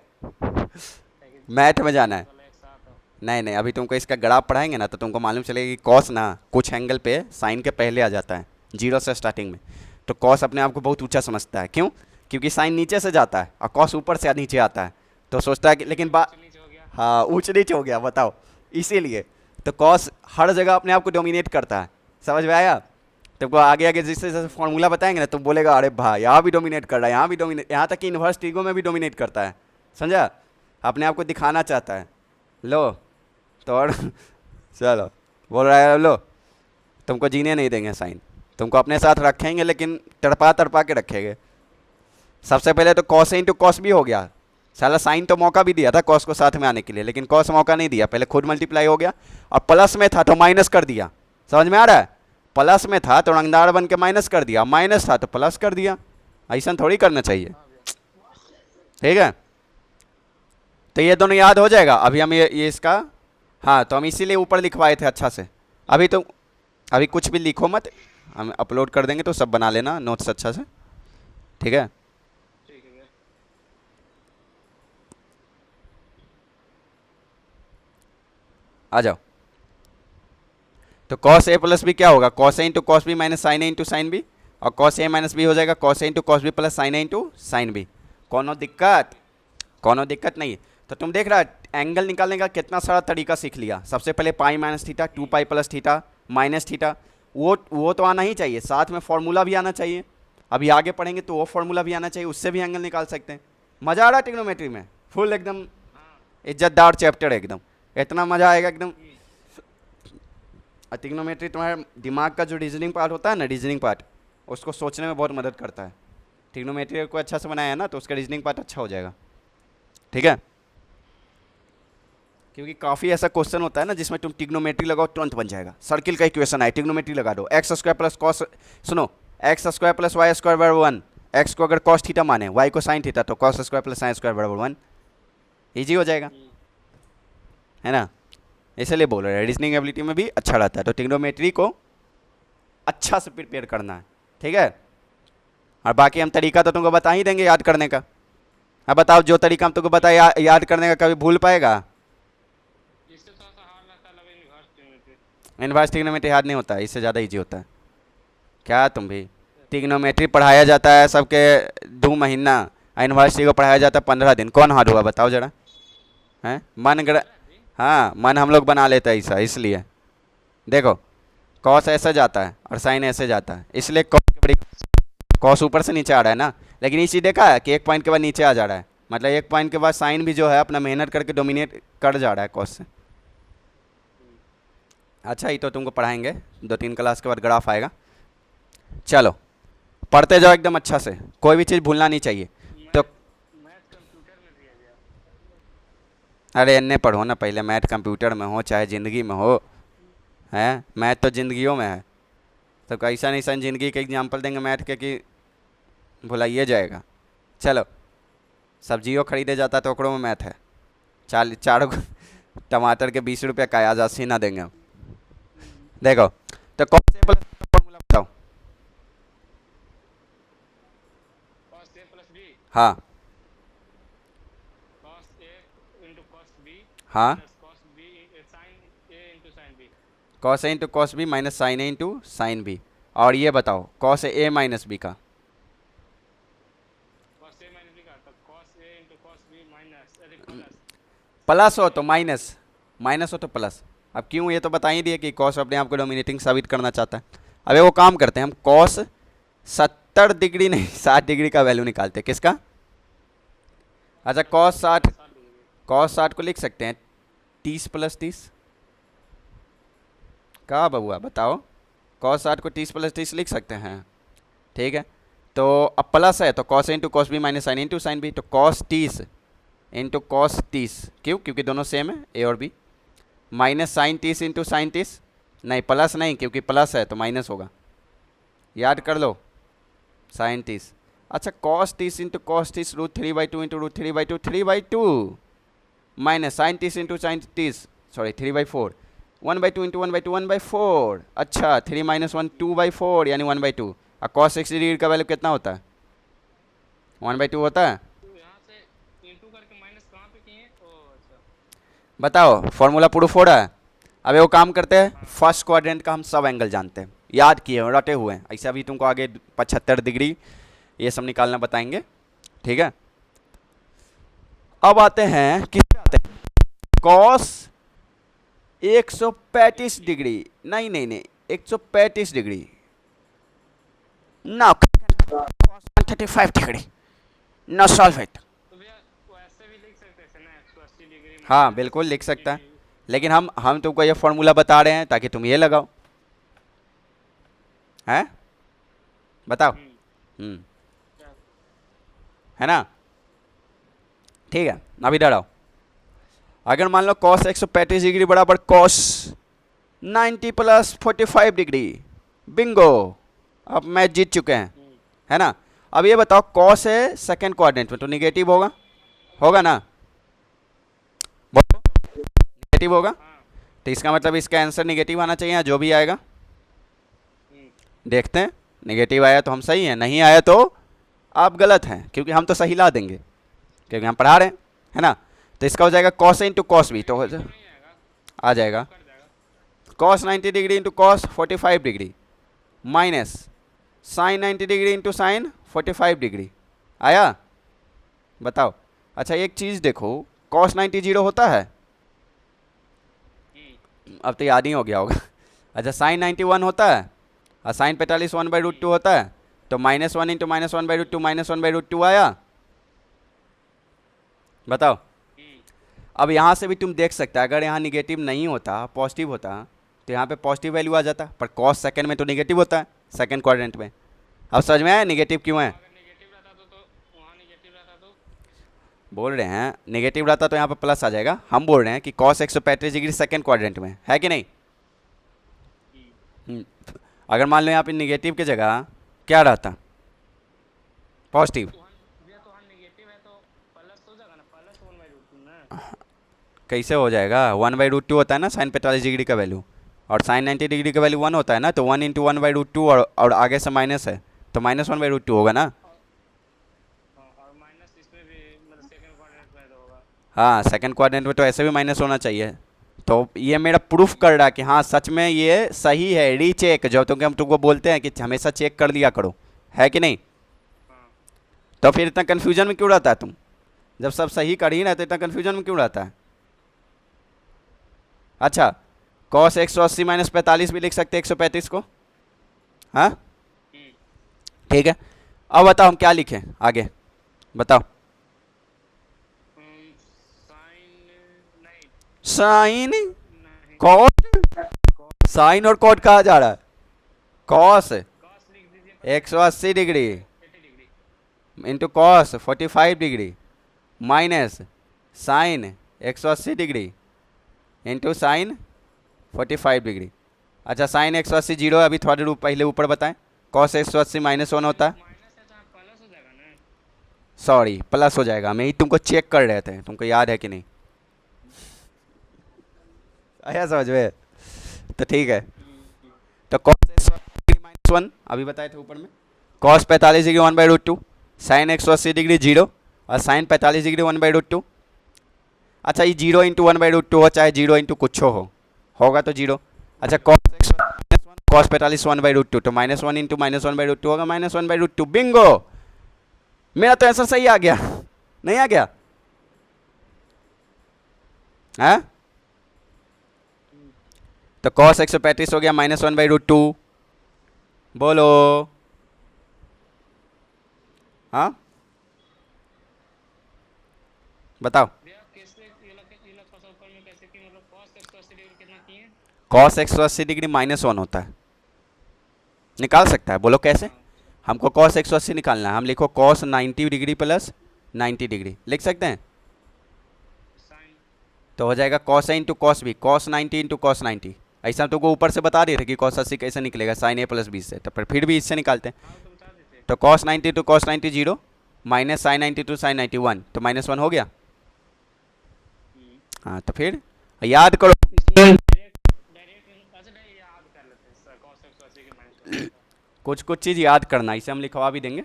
मैथ में जाना है। वाला एक साथ हो। नहीं नहीं, अभी तुमको इसका ग्राफ पढ़ाएंगे ना तो तुमको मालूम चलेगा कि कॉस ना कुछ एंगल पे साइन के पहले आ जाता है, जीरो से स्टार्टिंग में। तो कॉस अपने आप को बहुत ऊंचा समझता है, क्यों? क्योंकि साइन नीचे से जाता है और कॉस ऊपर से नीचे आता है, तो सोचता है कि लेकिन नीचे हो गया। हाँ ऊंच नीच हो गया, बताओ। इसीलिए तो कॉस हर जगह अपने आप को डोमिनेट करता है, समझ में आया? तुमको आगे आगे जैसे जैसे फॉर्मूला बताएंगे ना, तुम बोलेगा अरे भाई यहाँ भी डोमिनेट कर रहा है, यहाँ भी डोमिनेट, यहाँ तक कि इन्वर्स ट्रिगो में भी डोमिनेट करता है, समझा? अपने आप को दिखाना चाहता है। लो तो और चलो, बोल रहा है लो तुमको जीने नहीं देंगे साइन, तुमको अपने साथ रखेंगे लेकिन तड़पा तड़पा के रखेंगे। सबसे पहले तो कॉस इंटू कॉस भी हो गया, साला साइन तो मौका भी दिया था कॉस को साथ में आने के लिए, लेकिन कॉस मौका नहीं दिया, पहले खुद मल्टीप्लाई हो गया, और प्लस में था तो माइनस कर दिया, समझ में आ रहा है? प्लस में था तो रंगदार बन के माइनस कर दिया, माइनस था तो प्लस कर दिया, ऐसा थोड़ी करना चाहिए, ठीक है। तो ये दोनों याद हो जाएगा। अभी हम ये इसका, हाँ तो हम इसीलिए ऊपर लिखवाए थे अच्छा से। अभी तो अभी कुछ भी लिखो मत, हम अपलोड कर देंगे तो सब बना लेना नोट्स अच्छा से, ठीक है। ठीक है भैया। आ जाओ। तो कॉस ए प्लस बी क्या होगा? Cos A into cos B minus sine A into sine B, और कॉस ए माइनस बी हो जाएगा cos A into cos B plus sine A into sine B. कोनो दिक्कत? कोनो दिक्कत नहीं। तो तुम देख रहा एंगल निकालने का कितना सारा तरीका सीख लिया। सबसे पहले pi minus theta, 2 pi plus theta minus theta, वो तो आना ही चाहिए, साथ में फॉर्मूला भी आना चाहिए। अभी आगे पढ़ेंगे तो वो फॉर्मूला भी आना चाहिए, उससे भी एंगल निकाल सकते हैं। मज़ा आ रहा है ट्रिग्नोमेट्री में, फुल एकदम इज्जतदार चैप्टर है एकदम, इतना मज़ा आएगा एकदम। ट्रिग्नोमेट्री तुम्हारे दिमाग का जो रीजनिंग पार्ट होता है ना, रीजनिंग पार्ट, उसको सोचने में बहुत मदद करता है। ट्रिग्नोमेट्री को अच्छा से बनाया है ना तो उसका रीजनिंग पार्ट अच्छा हो जाएगा, ठीक है। क्योंकि काफ़ी ऐसा क्वेश्चन होता है ना जिसमें तुम ट्रिग्नोमेट्री लगाओ तुरंत बन जाएगा। सर्किल का इक्वेशन आए, ट्रिग्नोमेट्री लगा दो, एक्स स्क्वायर प्लस कॉस, सुनो, x square plus y square बराबर 1, एक्स को अगर कॉस थीटा माने, वाई को साइन थीटा, तो cos square plus sine square बराबर 1, ईजी हो जाएगा, है ना। इसलिए बोल रहे हैं रीजनिंग एबिलिटी में भी अच्छा रहता है। तो ट्रिग्नोमेट्री को अच्छा से प्रिपेयर करना है, ठीक है। और बाकी हम तरीका तो तुमको बता ही देंगे याद करने का। अब बताओ जो तरीका हम तुमको बताया याद करने का, कभी भूल पाएगा? इससे थोड़ा सा हार्ड लगता है, लगे इन्वर्स ट्रिग्नोमेट्री। इन्वर्स ट्रिग्नोमेट्री याद नहीं होता है, इससे ज़्यादा ईजी होता है। क्या तुम भी, ट्रिग्नोमेट्री पढ़ाया जाता है सबके 2 महीना, इन्वर्स को पढ़ाया जाता है 15 दिन। कौन हार्ड हुआ बताओ जरा? हैं मन हाँ मन हम लोग बना लेते हैं ऐसा, इसलिए देखो कॉस ऐसे जाता है और साइन ऐसे जाता है, इसलिए कॉस ऊपर से नीचे आ रहा है ना। लेकिन ये चीज़ देखा है कि एक पॉइंट के बाद नीचे आ जा रहा है, मतलब एक पॉइंट के बाद साइन भी जो है अपना मेहनत करके डोमिनेट कर जा रहा है कॉस से। अच्छा ये तो तुमको पढ़ाएंगे, 2-3 क्लास के बाद ग्राफ आएगा। चलो पढ़ते जाओ एकदम अच्छा से, कोई भी चीज़ भूलना नहीं चाहिए। तो मैथ कंप्यूटर में दिया गया। अरे इन्ने पढ़ो ना पहले, मैथ कंप्यूटर में हो चाहे ज़िंदगी में हो, हैं मैथ तो ज़िंदगियों में है। तो कैसा नहीं सन ज़िंदगी के एग्जाम्पल देंगे मैथ के कि भुलाइए जाएगा। चलो सब्जियों खरीदे जाता तो ओकरों में मैथ है, 4 टमाटर के 20 रुपये का आज 80 ना देंगे हम, देखो, तो कॉस ए प्लस का फॉर्मूला बताओ। कॉस ए प्लस बी, हाँ cos A into cos B हाँ, minus cos B sine A into sine B. Cos A into cos B minus sine A into sine B. और ये बताओ cos A minus B का, cos A minus B का, तो cos A into cos B minus अरे plus plus हो sine तो A minus, minus हो तो प्लस। अब क्यों, ये तो बता ही दिए कि कॉस अपने आप को डोमिनेटिंग साबित करना चाहता है। अब वो काम करते हैं, हम कॉस 70 डिग्री नहीं 60 डिग्री का वैल्यू निकालते हैं। किसका? अच्छा कॉस 60, 60 डिग्री। कॉस 60 को लिख सकते हैं 30 प्लस 30। कहाँ बबुआ बताओ, कॉस 60 को 30 प्लस 30 लिख सकते हैं। ठीक है, तो अब प्लस है तो cos into cos B minus sine into sine B, तो कॉस 30 इंटू कॉस 30, क्यों? क्योंकि दोनों सेम है ए और B. Minus sine 30 into sine 30, नहीं प्लस नहीं, क्योंकि प्लस है तो माइनस होगा, याद कर लो, साइन 30। अच्छा cos 30 into cos 30 √3/2 into √3/2 3/2 minus sine 30 into sine 30 sorry 3/4 1/2 into 1/2 1/4। अच्छा 3 माइनस 1 2/4 यानी 1/2। और कॉस 60 डिग्री का वैल्यू कितना होता है? 1/2 होता है। तो यहाँ से इंटू करके माइनस कहाँ पे किए? ओ अच्छा, बताओ फॉर्मूला प्रूफ हो रहा है। अब वो काम करते हैं, फर्स्ट क्वाड्रेंट का हम सब एंगल जानते हैं, याद किए हैं, रटे हुए हैं, ऐसे अभी तुमको आगे 75 डिग्री ये सब निकालना बताएंगे। ठीक है, अब आते हैं किस पे आते हैं? कॉस 135 डिग्री, नहीं नहीं नहीं 135 डिग्री ना, कॉस 135 डिग्री ना, सॉल्व इट। तो भैया वैसे भी लिख सकते थे ना 180 डिग्री हाँ माइनस बिल्कुल लिख 180 सकता है, डिग्री। लेकिन हम तुमको ये फॉर्मूला बता रहे हैं ताकि तुम ये लगाओ, हैं? बताओ। हम्म, क्या? है ना? ठीक है, अभी इधर आओ। अगर मान लो कॉस 135 डिग्री बराबर कॉस 90 प्लस 45 डिग्री, बिंगो, अब मैच जीत चुके हैं, है ना? अब ये बताओ कॉस है सेकंड क्वाड्रेंट में तो निगेटिव होगा, होगा ना? बोलो निगेटिव होगा, हाँ। तो इसका मतलब इसका आंसर निगेटिव आना चाहिए, जो भी आएगा। देखते हैं, नेगेटिव आया तो हम सही हैं, नहीं आया तो आप गलत हैं, क्योंकि हम तो सही ला देंगे क्योंकि हम पढ़ा रहे हैं, है ना? तो इसका हो जाएगा cos इंटू कॉस भी, तो नहीं आएगा, आ जाएगा कर जाएगा। cos 90 degree into cos 45 degree minus sine 90 degree into sine 45 degree. आया? बताओ। अच्छा एक चीज़ देखो, cos 90 जीरो होता है, अब तो याद ही हो गया होगा। अच्छा साइन 91 होता है, और साइन 45 1/√2 होता है, तो -1 इंटू -1/√2 -1/√2 आया। बताओ। अब यहाँ से भी तुम देख सकते हो, अगर यहाँ निगेटिव नहीं होता पॉजिटिव होता तो यहाँ पे पॉजिटिव वैल्यू आ जाता, पर कॉस सेकंड में तो निगेटिव होता है, सेकंड क्वाड्रेंट में। अब समझ में आया निगेटिव क्यों है? अगर नेगेटिव रहता तो वहाँ नेगेटिव रहता तो बोल रहे हैं निगेटिव रहता तो यहाँ पे प्लस आ जाएगा, हम बोल रहे हैं कि कॉस 135 डिग्री सेकंड क्वाड्रेंट में है कि नहीं? अगर मान लो यहाँ पे निगेटिव की जगह क्या रहता, पॉजिटिव, भैया तो वहाँ नेगेटिव है तो प्लस हो जाएगा ना, प्लस 1/√2 ना। कैसे हो जाएगा? 1/√2 होता है ना साइन 45 डिग्री का वैल्यू, और साइन 90 डिग्री का वैल्यू 1 होता है ना, तो 1 इंटू 1/√2 और आगे से माइनस है तो -1/√2 होगा ना। और माइनस इसमें भी मतलब सेकंड क्वाड्रेंट में तो होगा। हाँ सेकंड क्वाड्रेंट में तो ऐसे भी माइनस होना चाहिए। तो ये मेरा प्रूफ कर रहा है कि हाँ सच में ये सही है, रीचेक जो तो हम तुमको बोलते हैं कि हमेशा चेक कर लिया करो, है कि नहीं? हाँ। तो फिर इतना कन्फ्यूजन में क्यों रहता है तुम? जब सब सही कर ही ना तो इतना कन्फ्यूजन में क्यों रहता है? अच्छा cos 180 माइनस 45 भी लिख सकते हैं 135 को, हाँ ठीक है। अब बताओ हम क्या लिखें आगे, बताओ। साइन नहीं साइन नहीं कॉट, साइन और कॉट कहा जा रहा है? कॉस कॉस लिख दीजिए 180 degree 80 degree. Into cos 45 degree minus sine 180 degree into sine 45 degree. अच्छा साइन 180 जीरो है, अभी थोड़े रूप पहले ऊपर बताएं, कॉस 180 -1 होता है, माइनस है तो प्लस हो जाएगा ना। सॉरी प्लस हो जाएगा, मैं ही तुमको चेक कर रहे थे, तुमको याद है कि नहीं? आया समझ में? तो ठीक है, तो कॉस 180 डिग्री -1 अभी बताए थे ऊपर में, कॉस 45 डिग्री 1/√2, साइन 180 डिग्री 0 और साइन 45 डिग्री 1/√2। अच्छा ये 0 इंटू 1/√2 हो चाहे 0 इंटू कुछ हो, होगा तो 0। अच्छा कॉस 180 कॉस 45 1/√2 तो -1 इंटू -1/√2 होगा -1/√2। बिंगो, मेरा तो आंसर सही आ गया, नहीं आ गया? है तो कॉस 135 हो गया -1/√2। बोलो हाँ बताओ। भैया कैसे ये लोग थोड़ा सा ऊपर में कैसे कि मतलब cos 180 डिग्री कितना किए? कॉस 180 डिग्री -1 होता है, निकाल सकता है, बोलो कैसे? हाँ हमको कॉस 180 निकालना है, हम लिखो कॉस 90 डिग्री प्लस 90 डिग्री लिख सकते हैं, साइन तो हो जाएगा cos A into cos B, cos 90 into cos 90। ऐसा तुमको ऊपर से बता दिए थे कि कॉस 80 कैसे निकलेगा साइन ए प्लस बी से, तो फिर भी इससे निकालते हैं। हाँ तो बता देते। तो cos 90 to cos 90 0 minus sine 90 to sine 90 1, तो -1 हो गया। हाँ तो फिर याद करो, डायरेक्ट अच्छा नहीं याद कर लेते हैं सर cos 180 के -1 कुछ कुछ चीज़ याद करना, इसे हम लिखवा भी देंगे,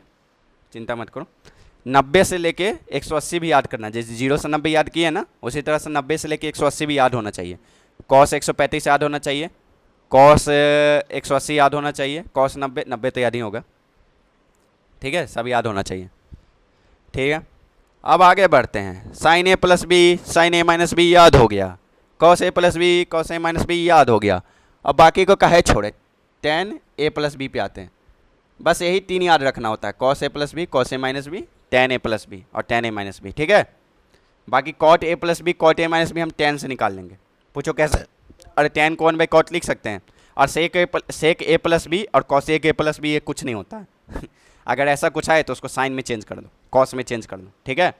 चिंता मत करो। 90 से लेके 180 भी याद करना, जैसे 0 से 90 याद किए ना उसी तरह से 90 से लेके 180 भी याद होना चाहिए। कॉस 135 याद होना चाहिए, कॉस 180 याद होना चाहिए, कॉस 90 तो याद ही होगा, ठीक है, सब याद होना चाहिए, ठीक है। अब आगे बढ़ते हैं, sine A plus B sine A minus B याद हो गया, cos A plus B cos A minus B याद हो गया। अब बाकी को कहे छोड़े, टेन ए प्लस बी पे आते हैं, बस यही 3 याद रखना होता है, cos A plus B cos A minus B tan A plus B और टेन ए माइनस बी, ठीक है। बाकी cot A plus B cot A minus B हम टेन से निकाल लेंगे, पूछो कैसे? अरे टेन को 1/cot लिख सकते हैं, और सेक ए प्लस बी और कॉसेक ए प्लस बी ये कुछ नहीं होता है अगर ऐसा कुछ आए तो उसको साइन में चेंज कर दो, कॉस में चेंज कर दो, ठीक है।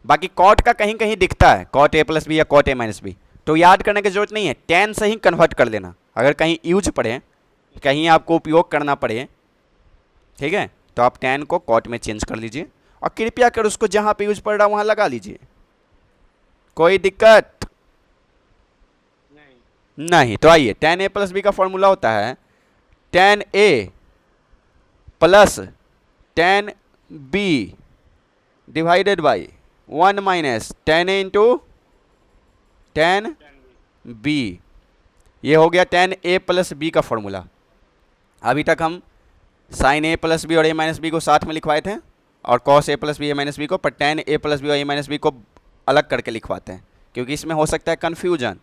बाकी कॉट का कहीं कहीं दिखता है, कॉट ए प्लस बी या कॉट ए माइनस बी, तो याद करने की जरूरत नहीं है, टेन से ही कन्वर्ट कर लेना, अगर कहीं यूज पड़े, कहीं आपको उपयोग करना पड़े, ठीक है, तो आप टेन को कॉट में चेंज कर लीजिए, और कृपया कर उसको जहाँ पे यूज पड़ रहा वहाँ लगा लीजिए, कोई दिक्कत नहीं। तो आइए, टेन ए प्लस बी का फॉर्मूला होता है tan A plus tan B divided by 1 minus tan A into tan B, ये हो गया टेन ए प्लस बी का फॉर्मूला। अभी तक हम साइन ए प्लस बी और ए माइनस बी को साथ में लिखवाए थे, और cos A plus B A minus B को, पर टेन ए प्लस बी और ए माइनस बी को अलग करके लिखवाते हैं, क्योंकि इसमें हो सकता है कन्फ्यूजन,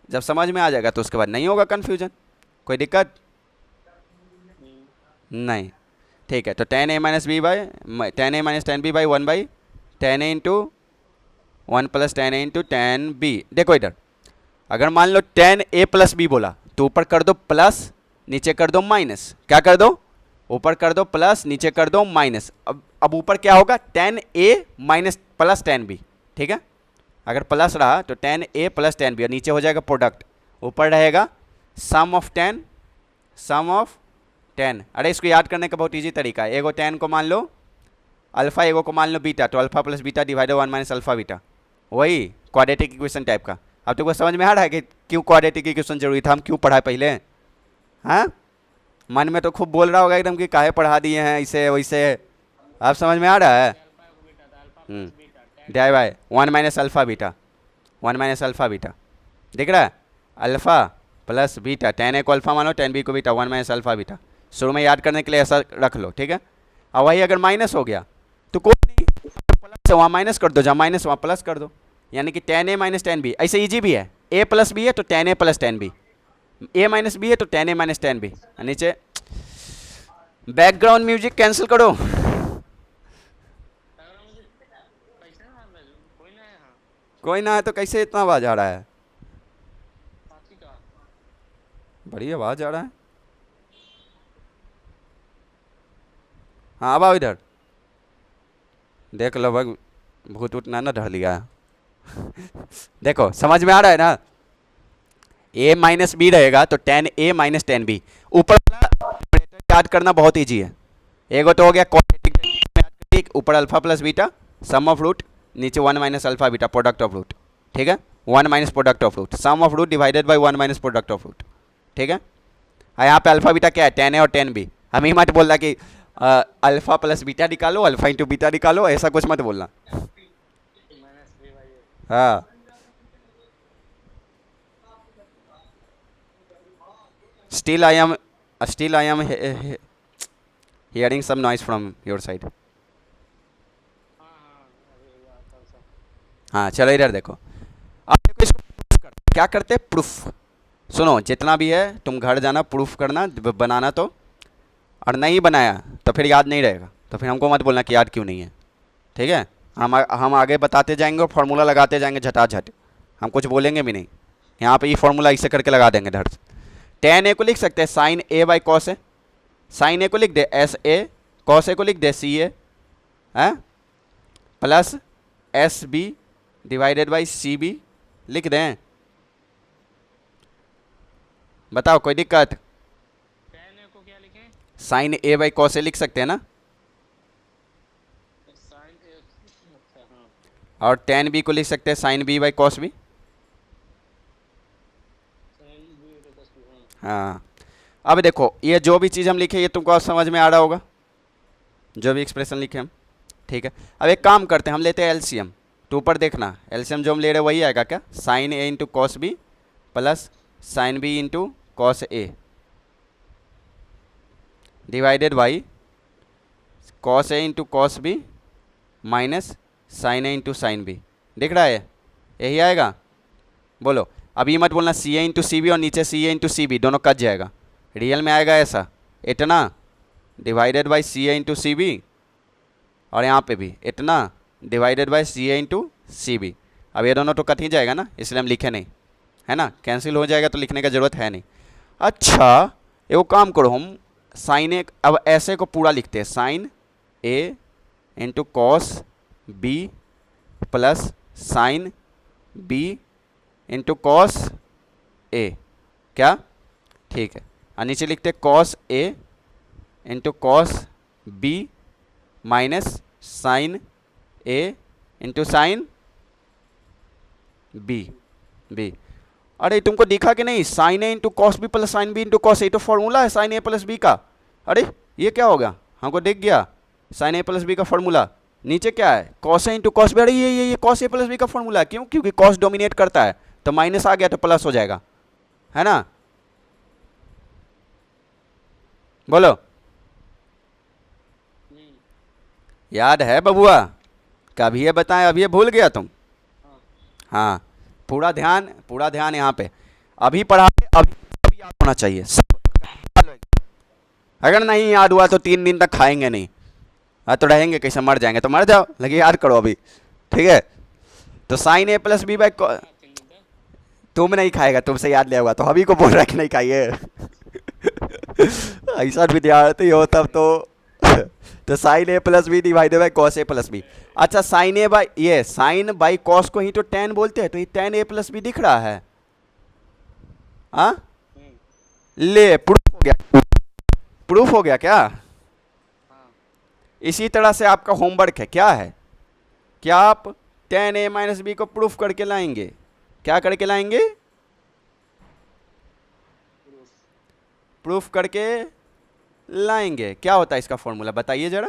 जब समझ में आ जाएगा तो उसके बाद नहीं होगा कन्फ्यूजन, कोई दिक्कत नहीं, ठीक है। तो tan A minus B by tan A minus tan B by 1 by tan A into 1 plus tan A into tan B. देखो इधर, अगर मान लो टेन ए प्लस बी बोला तो ऊपर कर दो प्लस, नीचे कर दो माइनस, क्या कर दो? ऊपर कर दो प्लस, नीचे कर दो माइनस। अब ऊपर क्या होगा? Tan A minus plus tan B, ठीक है। अगर प्लस रहा तो tan A plus tan B, और नीचे हो जाएगा प्रोडक्ट, ऊपर रहेगा sum of tan, sum of tan. अरे इसको याद करने का बहुत इजी तरीका है, एगो टेन को मान लो अल्फा, एगो को मान लो बीटा, तो alpha plus beta divided 1 minus alpha beta, वही क्वाड्रेटिक इक्वेशन टाइप का। अब तुमको समझ में आ रहा है कि क्यों क्वाड्रेटिक इक्वेशन जरूरी था, हम क्यों पढ़ाए पहले? हाँ, मन में तो खूब बोल रहा होगा एकदम कि काहे पढ़ा दिए हैं इसे वैसे, आप समझ में आ रहा है? Divide by 1 minus alpha beta, 1 minus alpha beta, दिख रहा है? अल्फा प्लस बीटा, टेन ए को अल्फा मानो, टेन बी को बीटा, 1 माइनस अल्फा बीटा। शुरू में याद करने के लिए ऐसा रख लो, ठीक है। और वही अगर माइनस हो गया तो कोई नहीं, प्लस से वहाँ माइनस कर दो, जहाँ माइनस वहाँ प्लस कर दो, यानी कि ten A minus tan B. ऐसे ईजी भी है, ए प्लस बी है तो tan A plus tan B, A minus B है तो tan A minus tan B. नीचे बैकग्राउंड म्यूजिक कैंसिल करो, कोई ना है तो कैसे इतना आवाज आ रहा है? बड़ी आवाज आ रहा है। हाँ अब आओ इधर, देख लो भाई, भूत उत ना डर लिया देखो समझ में आ रहा है ना? ए माइनस बी रहेगा तो tan A minus tan B. ऊपर याद करना बहुत ईजी है, एगो तो हो गया क्वाड्रेटिक, ऊपर alpha plus beta sum of root, नीचे 1 minus alpha beta product of root, ठीक है। 1 minus product of root, sum of root divided by 1 minus product of root, ठीक है। हाँ यहाँ पे अल्फा बीटा क्या है, 10 ए और 10 बी। हम ही मत बोलना कि अल्फा प्लस बीटा निकालो, अल्फा इंटू बीटा निकालो, ऐसा कुछ मत बोलना। माइनस 3/8। हाँ still I am hearing some noise from your side। हाँ हाँ, अभी हुआ थोड़ा सा। हाँ चलो इधर देखो, अब देखो इसको proof करते क्या करते हैं, प्रूफ। सुनो जितना भी है तुम घर जाना प्रूफ करना, बनाना तो, और नहीं बनाया तो फिर याद नहीं रहेगा, तो फिर हमको मत बोलना कि याद क्यों नहीं है, ठीक है। हम आगे बताते जाएंगे और फार्मूला लगाते जाएंगे झटाझट, हम कुछ बोलेंगे भी नहीं। यहाँ पे ये फार्मूला इसे करके लगा देंगे धड़। टेन ए को लिख सकते हैं sine A by cos A, sine A को लिख दे एस ए, कॉस ए को लिख दे सी ए, है plus S B divided by C B लिख दें। बताओ कोई दिक्कत? 10 को क्या लिखें? Sine A by cos A लिख सकते हैं ना, साइन ए। अच्छा हाँ, और टेन बी को लिख सकते हैं sine B by cos B. Sine B तो कस भी हाँ अब देखो ये जो भी चीज़ हम लिखे ये तुमको अब समझ में आ रहा होगा, जो भी एक्सप्रेशन लिखे हम, ठीक है। अब एक काम करते हैं, हम लेते हैं एलसीएम, तो ऊपर देखना एलसीएम जो हम ले रहे हैं वही आएगा क्या, sine A into cos B plus sine B into cos A divided by cos A into cos B minus sine A into sine B. दिख रहा है यही आएगा, बोलो। अब ये मत बोलना सी ए इंटू सी बी और नीचे C A into C B दोनों कट जाएगा, रियल में आएगा ऐसा, इतना divided by C A into C B, और यहाँ पे भी इतना divided by C A into C B. अब ये दोनों तो कट ही जाएगा ना, इसलिए हम लिखे नहीं, है ना, कैंसिल हो जाएगा तो लिखने का ज़रूरत है नहीं। अच्छा एगो काम करो, हम साइन ए, अब ऐसे को पूरा लिखते हैं, sine A into cos B plus sine B into cos A, क्या ठीक है। और नीचे लिखते cos A into cos B minus sine A into sine B B. अरे तुमको दिखा कि नहीं, sine A into cos B plus sine B into cos A, तो फॉर्मूला है साइन ए प्लस बी का। अरे ये क्या हो गया, हमको दिख गया साइन ए प्लस बी का फॉर्मूला। नीचे क्या है, cos A into cos B. अरे ये कॉस ए प्लस बी का फॉर्मूला, क्यों, क्योंकि कॉस डोमिनेट करता है, तो माइनस आ गया तो प्लस हो जाएगा, है ना। बोलो याद है बबुआ, कभी ये बताएं, अभी ये भूल गया तुम। हाँ पूरा ध्यान यहाँ पे, अभी पढ़ा अभी याद होना चाहिए सब। अगर नहीं याद हुआ तो 3 दिन तक खाएंगे नहीं, तो रहेंगे कैसे, मर जाएंगे तो मर जाओ, लगे याद करो अभी, ठीक है। तो sine A plus B by, तुम नहीं खाएगा, तुमसे याद ले होगा, तो अभी को बोल रहा कि नहीं खाइए ऐसा विद्यार्थी हो तब तो sine A plus B divided by cos A plus B. अच्छा साइन ए बाई, ये साइन बाई कॉस को ही तो टेन बोलते हैं, तो ये टेन ए प्लस बी दिख रहा है, हाँ ले प्रूफ हो गया, प्रूफ हो गया क्या। इसी तरह से आपका होमवर्क है, क्या है, क्या आप टेन ए माइनस बी को प्रूफ करके लाएंगे, क्या करके लाएंगे, प्रूफ करके लाएंगे। क्या होता है इसका फॉर्मूला बताइए जरा,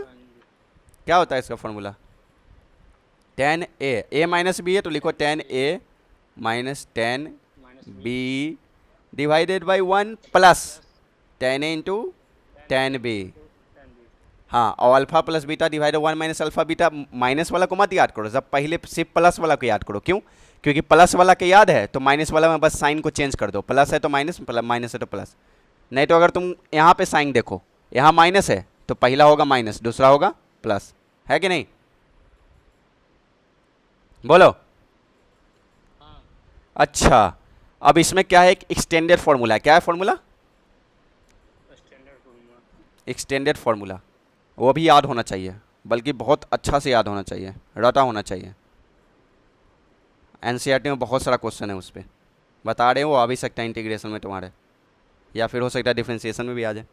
क्या होता है इसका formula, tan A minus B है तो लिखो tan A minus tan B divided by 1 plus tan A into tan B. हाँ और alpha plus beta divided 1 minus alpha beta, minus वाला को मत याद करो, जब पहले सिर्फ प्लस वाला को याद करो, क्यों, क्योंकि प्लस वाला के याद है तो माइनस वाला में बस साइन को चेंज कर दो, प्लस है तो माइनस, माइनस है तो प्लस। नहीं तो अगर तुम यहाँ पे साइन देखो, यहाँ माइनस है तो पहला होगा माइनस, दूसरा होगा प्लस, है कि नहीं, बोलो। अच्छा अब इसमें क्या है, एक एक्सटेंडेड फॉर्मूला है, क्या है फॉर्मूला, एक्सटेंडेड फॉर्मूला, वो भी याद होना चाहिए, बल्कि बहुत अच्छा से याद होना चाहिए, रटा होना चाहिए। एनसीईआरटी में बहुत सारा क्वेश्चन है उस पर, बता रहे हो, आ भी सकता है इंटीग्रेशन में तुम्हारे, या फिर हो सकता है डिफरेंशिएशन में भी आ जाए,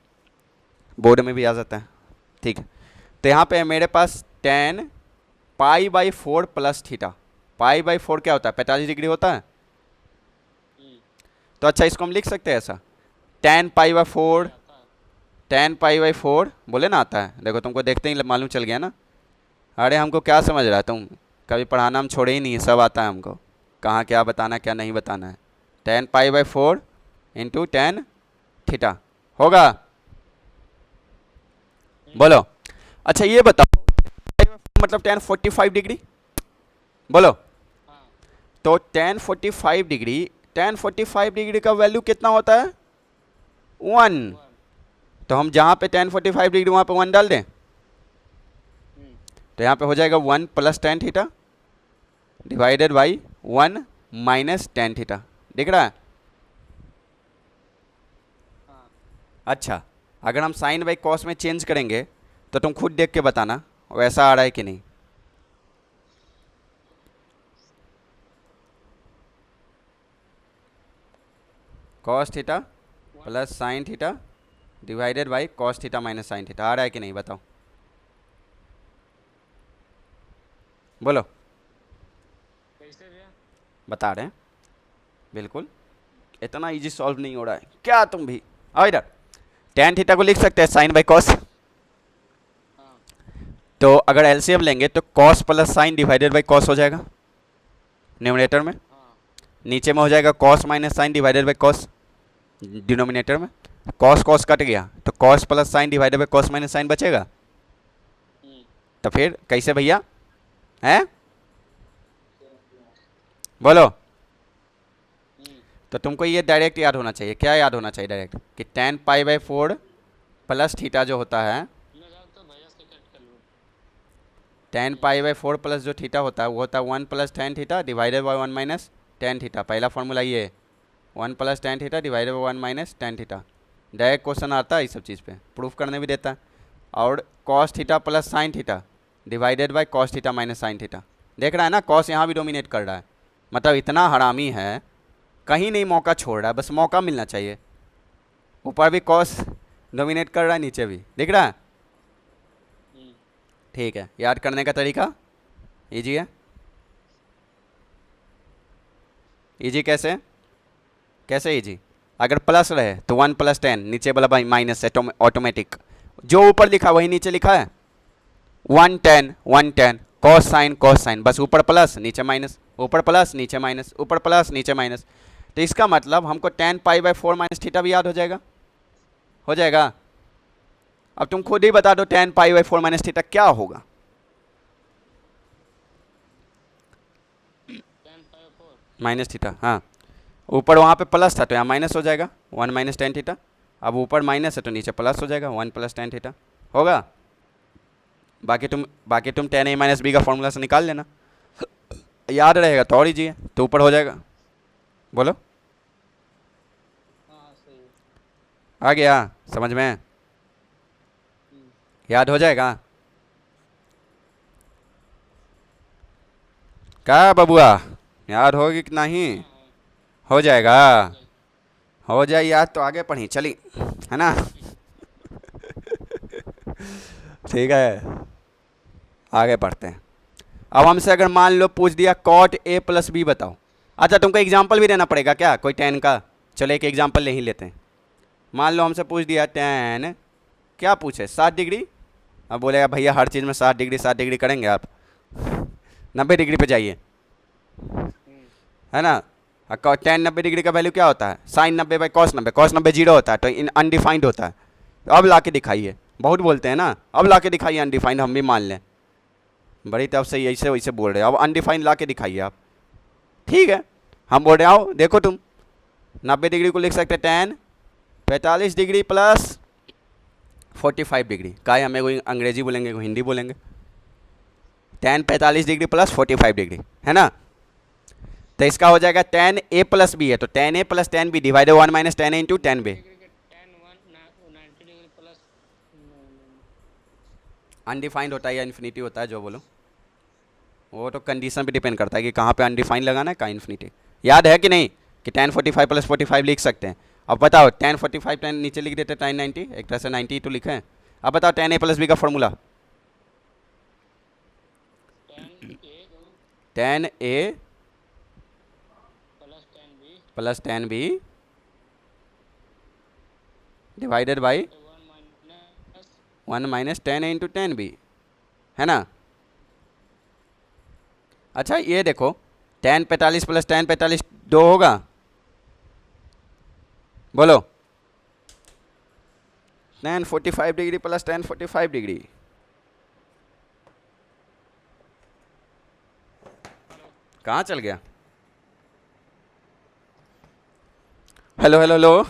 बोर्ड में भी आ जाता है, ठीक है। तो यहाँ पे मेरे पास tan pi by 4 plus theta, pi by 4 क्या होता है, 45 डिग्री होता है। तो अच्छा इसको हम लिख सकते हैं ऐसा, टेन पाई बाई फोर, आता है। टेन पाई बाई फोर बोले ना आता है, देखो तुमको देखते ही मालूम चल गया ना। अरे हमको क्या समझ रहा है तुम, कभी पढ़ाना हम छोड़े ही नहीं है, सब आता है हमको, कहाँ क्या बताना है क्या नहीं बताना है। Ten pi by four into tan theta होगा, बोलो। अच्छा ये बताओ, मतलब टेन फोर्टी फाइव डिग्री, बोलो। हाँ तो ten forty five degree, ten forty five degree का वैल्यू कितना होता है, वन। वन। तो हम जहाँ पे टेन फोर्टी फाइव डिग्री वहाँ पे वन डाल दें, तो यहाँ पे हो जाएगा one plus tan theta divided by one minus tan theta, दिख रहा है। हाँ अच्छा, अगर हम साइन बाई कॉस में चेंज करेंगे तो तुम खुद देख के बताना वैसा आ रहा है कि नहीं। Cos theta one. Plus sine theta divided by cos theta minus sine theta आ रहा है कि नहीं, बताओ, बोलो। कैसे भैया? बता रहे हैं बिल्कुल, इतना इजी सॉल्व नहीं हो रहा है क्या तुम भी। आओ इधर, टेन थीटा को लिख सकते हैं साइन बाई कॉस, हाँ तो अगर एलसीएम लेंगे तो cos plus sine divided by cos हो जाएगा न्यूमरेटर में, हाँ नीचे में हो जाएगा cos minus sine divided by cos denominator में। कॉस कॉस कट गया तो cos plus sine divided by cos minus sine बचेगा, तो फिर कैसे भैया हैं, बोलो। तो तुमको ये डायरेक्ट याद होना चाहिए, क्या याद होना चाहिए डायरेक्ट, कि ten pi by four plus theta जो होता है, मैं जाऊँ तो भैया से कट कर लूँ। Ten pi by four plus जो थीटा होता है वो होता है one plus tan theta divided by one minus tan theta. पहला फॉर्मूला ये है, one plus tan theta divided by one minus tan theta. Direct question आता है इस सब चीज़ पे, प्रूफ करने भी देता है। और cos theta plus sine theta divided by cos theta minus sine theta, देख रहा है ना, कॉस यहाँ भी डोमिनेट कर रहा है, मतलब इतना हरामी है, कहीं नहीं मौका छोड़ रहा है, बस मौका मिलना चाहिए। ऊपर भी कॉस डोमिनेट कर रहा है, नीचे भी, दिख रहा है। ठीक है, याद करने का तरीका इजी है। इजी कैसे, कैसे इजी, अगर प्लस रहे तो वन प्लस टेन, नीचे वाला माइनस है ऑटोमेटिक, जो ऊपर लिखा वही नीचे लिखा है, वन टेन कॉस साइन, बस ऊपर प्लस नीचे माइनस, ऊपर प्लस नीचे माइनस, ऊपर प्लस नीचे माइनस। तो इसका मतलब हमको ten pi by four minus theta भी याद हो जाएगा, हो जाएगा। अब तुम खुद ही बता दो ten pi by four minus theta क्या होगा। 10/4। माइनस थीटा, हाँ, ऊपर वहाँ पे प्लस था तो यहाँ माइनस हो जाएगा, वन माइनस टेन थीटा। अब ऊपर माइनस है तो नीचे प्लस हो जाएगा, वन प्लस टेन थीटा होगा। बाकी तुम टेन ए माइनस बी का फॉर्मूला से निकाल लेना, याद रहेगा तो और इजी है, तो ऊपर हो जाएगा, बोलो। हाँ सही है। आ गया समझ में, याद हो जाएगा क्या बबुआ, याद होगी कि नहीं, हो जाएगा, हो जाए याद तो आगे पढ़ी चली, है ना। ठीक है, आगे बढ़ते हैं। अब हमसे अगर मान लो पूछ दिया कॉट ए प्लस बी बताओ, अच्छा तुमको एग्जाम्पल भी देना पड़ेगा क्या कोई टेन का, चलो एक एग्जाम्पल ले ही लेते हैं। मान लो हमसे पूछ दिया टेन, क्या पूछे 60 डिग्री, अब बोलेगा भैया हर चीज़ में 60 डिग्री करेंगे आप, 90 डिग्री पे जाइए, है ना। टेन 90 डिग्री का वैल्यू क्या होता है, साइन 90 बाई कॉस 90 जीरो होता है, तो इन अनडिफाइंड होता है। तो अब ला के दिखाइए, बहुत बोलते हैं ना, अब ला के दिखाइए अनडिफाइंड, हम भी मान लें, बड़ी तब से ऐसे वैसे बोल रहे हो, अब अनडिफाइंड ला के दिखाइए आप। ठीक है, हम बोल रहे हैं आओ देखो तुम, 90 डिग्री को लिख सकते हैं टेन 45 डिग्री प्लस 45 डिग्री, का हमें कोई अंग्रेजी बोलेंगे कोई हिंदी बोलेंगे, टेन 45 डिग्री प्लस 45 डिग्री, है ना। तो इसका हो जाएगा टेन ए प्लस बी है तो tan A plus tan B divided one minus tan A into tan B. Degree के 90 डिग्री प्लस अनडिफाइंड होता है या इन्फिनिटी होता है, जो बोलो, वो तो कंडीशन पे डिपेंड करता है कि कहाँ पे अनडिफाइंड लगाना है, कहाँ इन्फिनिटी। याद है कि नहीं कि टेन 45 प्लस 45 लिख सकते हैं। अब बताओ टेन 45 टेन नीचे लिख देते टेन 90, एक तरह से 90 तो लिखे हैं। अब बताओ टेन ए प्लस बी का formula, 10A tan A plus 10B plus tan B divided by 1 1 minus 10 × 10b, है ना। अच्छा ये देखो, 10 45 प्लस 10 45 2 होगा, बोलो। 10 45 डिग्री प्लस 10 45 डिग्री, कहाँ चल गया? हेलो हेलो हेलो,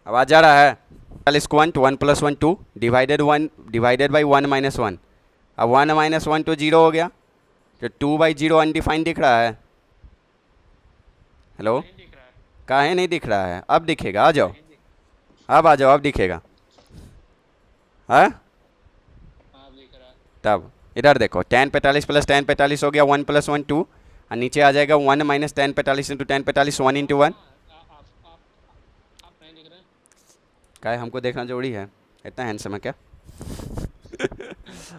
आवाज जा रहा है? 1 1 प्लस 1 2 डिवाइडेड बाई 1 माइनस 1। अब 1 माइनस 1 तो 0 हो गया, तो 2/0 अनडिफाइंड दिख रहा है। हेलो, नहीं दिख रहा है, काहे नहीं दिख रहा है? अब दिखेगा, आ जाओ, नहीं दिख, अब आ जाओ, अब दिखेगा। हाँ हाँ दिख रहा है। तब इधर देखो, 10 45 प्लस 10 45 हो गया, 1 प्लस 1 2, और नीचे आ जाएगा 1 माइनस 10 45 इंटू 10 45, 1 इंटू 1। आप नहीं दिख रहे हैं। काहे हमको देखना जरूरी है? इतना हैंडसम है क्या?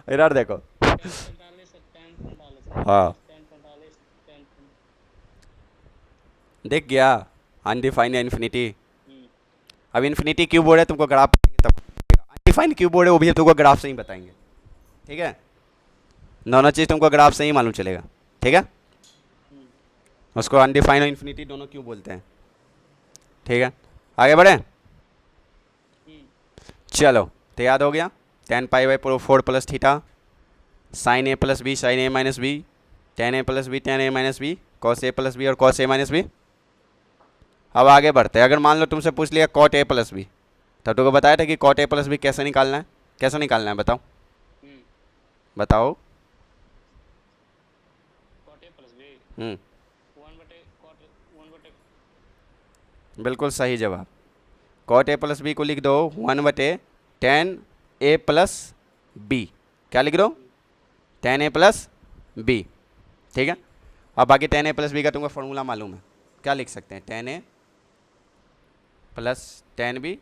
इधर देखो। 10 45 हाँ 10 10 दिख गया, अनडिफाइंड या इन्फिनिटी। अब इन्फिनिटी क्यों बोल रहे तुमको ग्राफ बताएंगे तब, अनडिफाइंड क्यों बोल रहे वो भी तुमको ग्राफ से ही बताएंगे, ठीक है। दोनों चीज़ तुमको ग्राफ से ही मालूम चलेगा, ठीक है। उसको अनडिफाइंड और इन्फिनिटी दोनों क्यों बोलते हैं, ठीक है। आगे बढ़े, चलो तो याद हो गया। 10 π/4 plus theta sine A plus B sine A minus B, 10a plus B 10a minus B, cos A plus B और कॉस ए माइनस बी। अब आगे बढ़ते हैं। अगर मान लो तुमसे पूछ लिया कॉट ए प्लस बी, तब तुमको बताया था कि कॉट ए प्लस बी कैसे निकालना है, कैसे निकालना है बताओ, बताओ। कॉट ए प्लस बी हम्म, 1/1 बिल्कुल सही जवाब। कॉट ए प्लस बी को लिख दो 1/10a प्लस बी, क्या लिख दो? 10a प्लस बी, ठीक है। अब बाकी 10a प्लस बी का तुमको फॉर्मूला मालूम है, क्या लिख सकते हैं? 10a plus 10b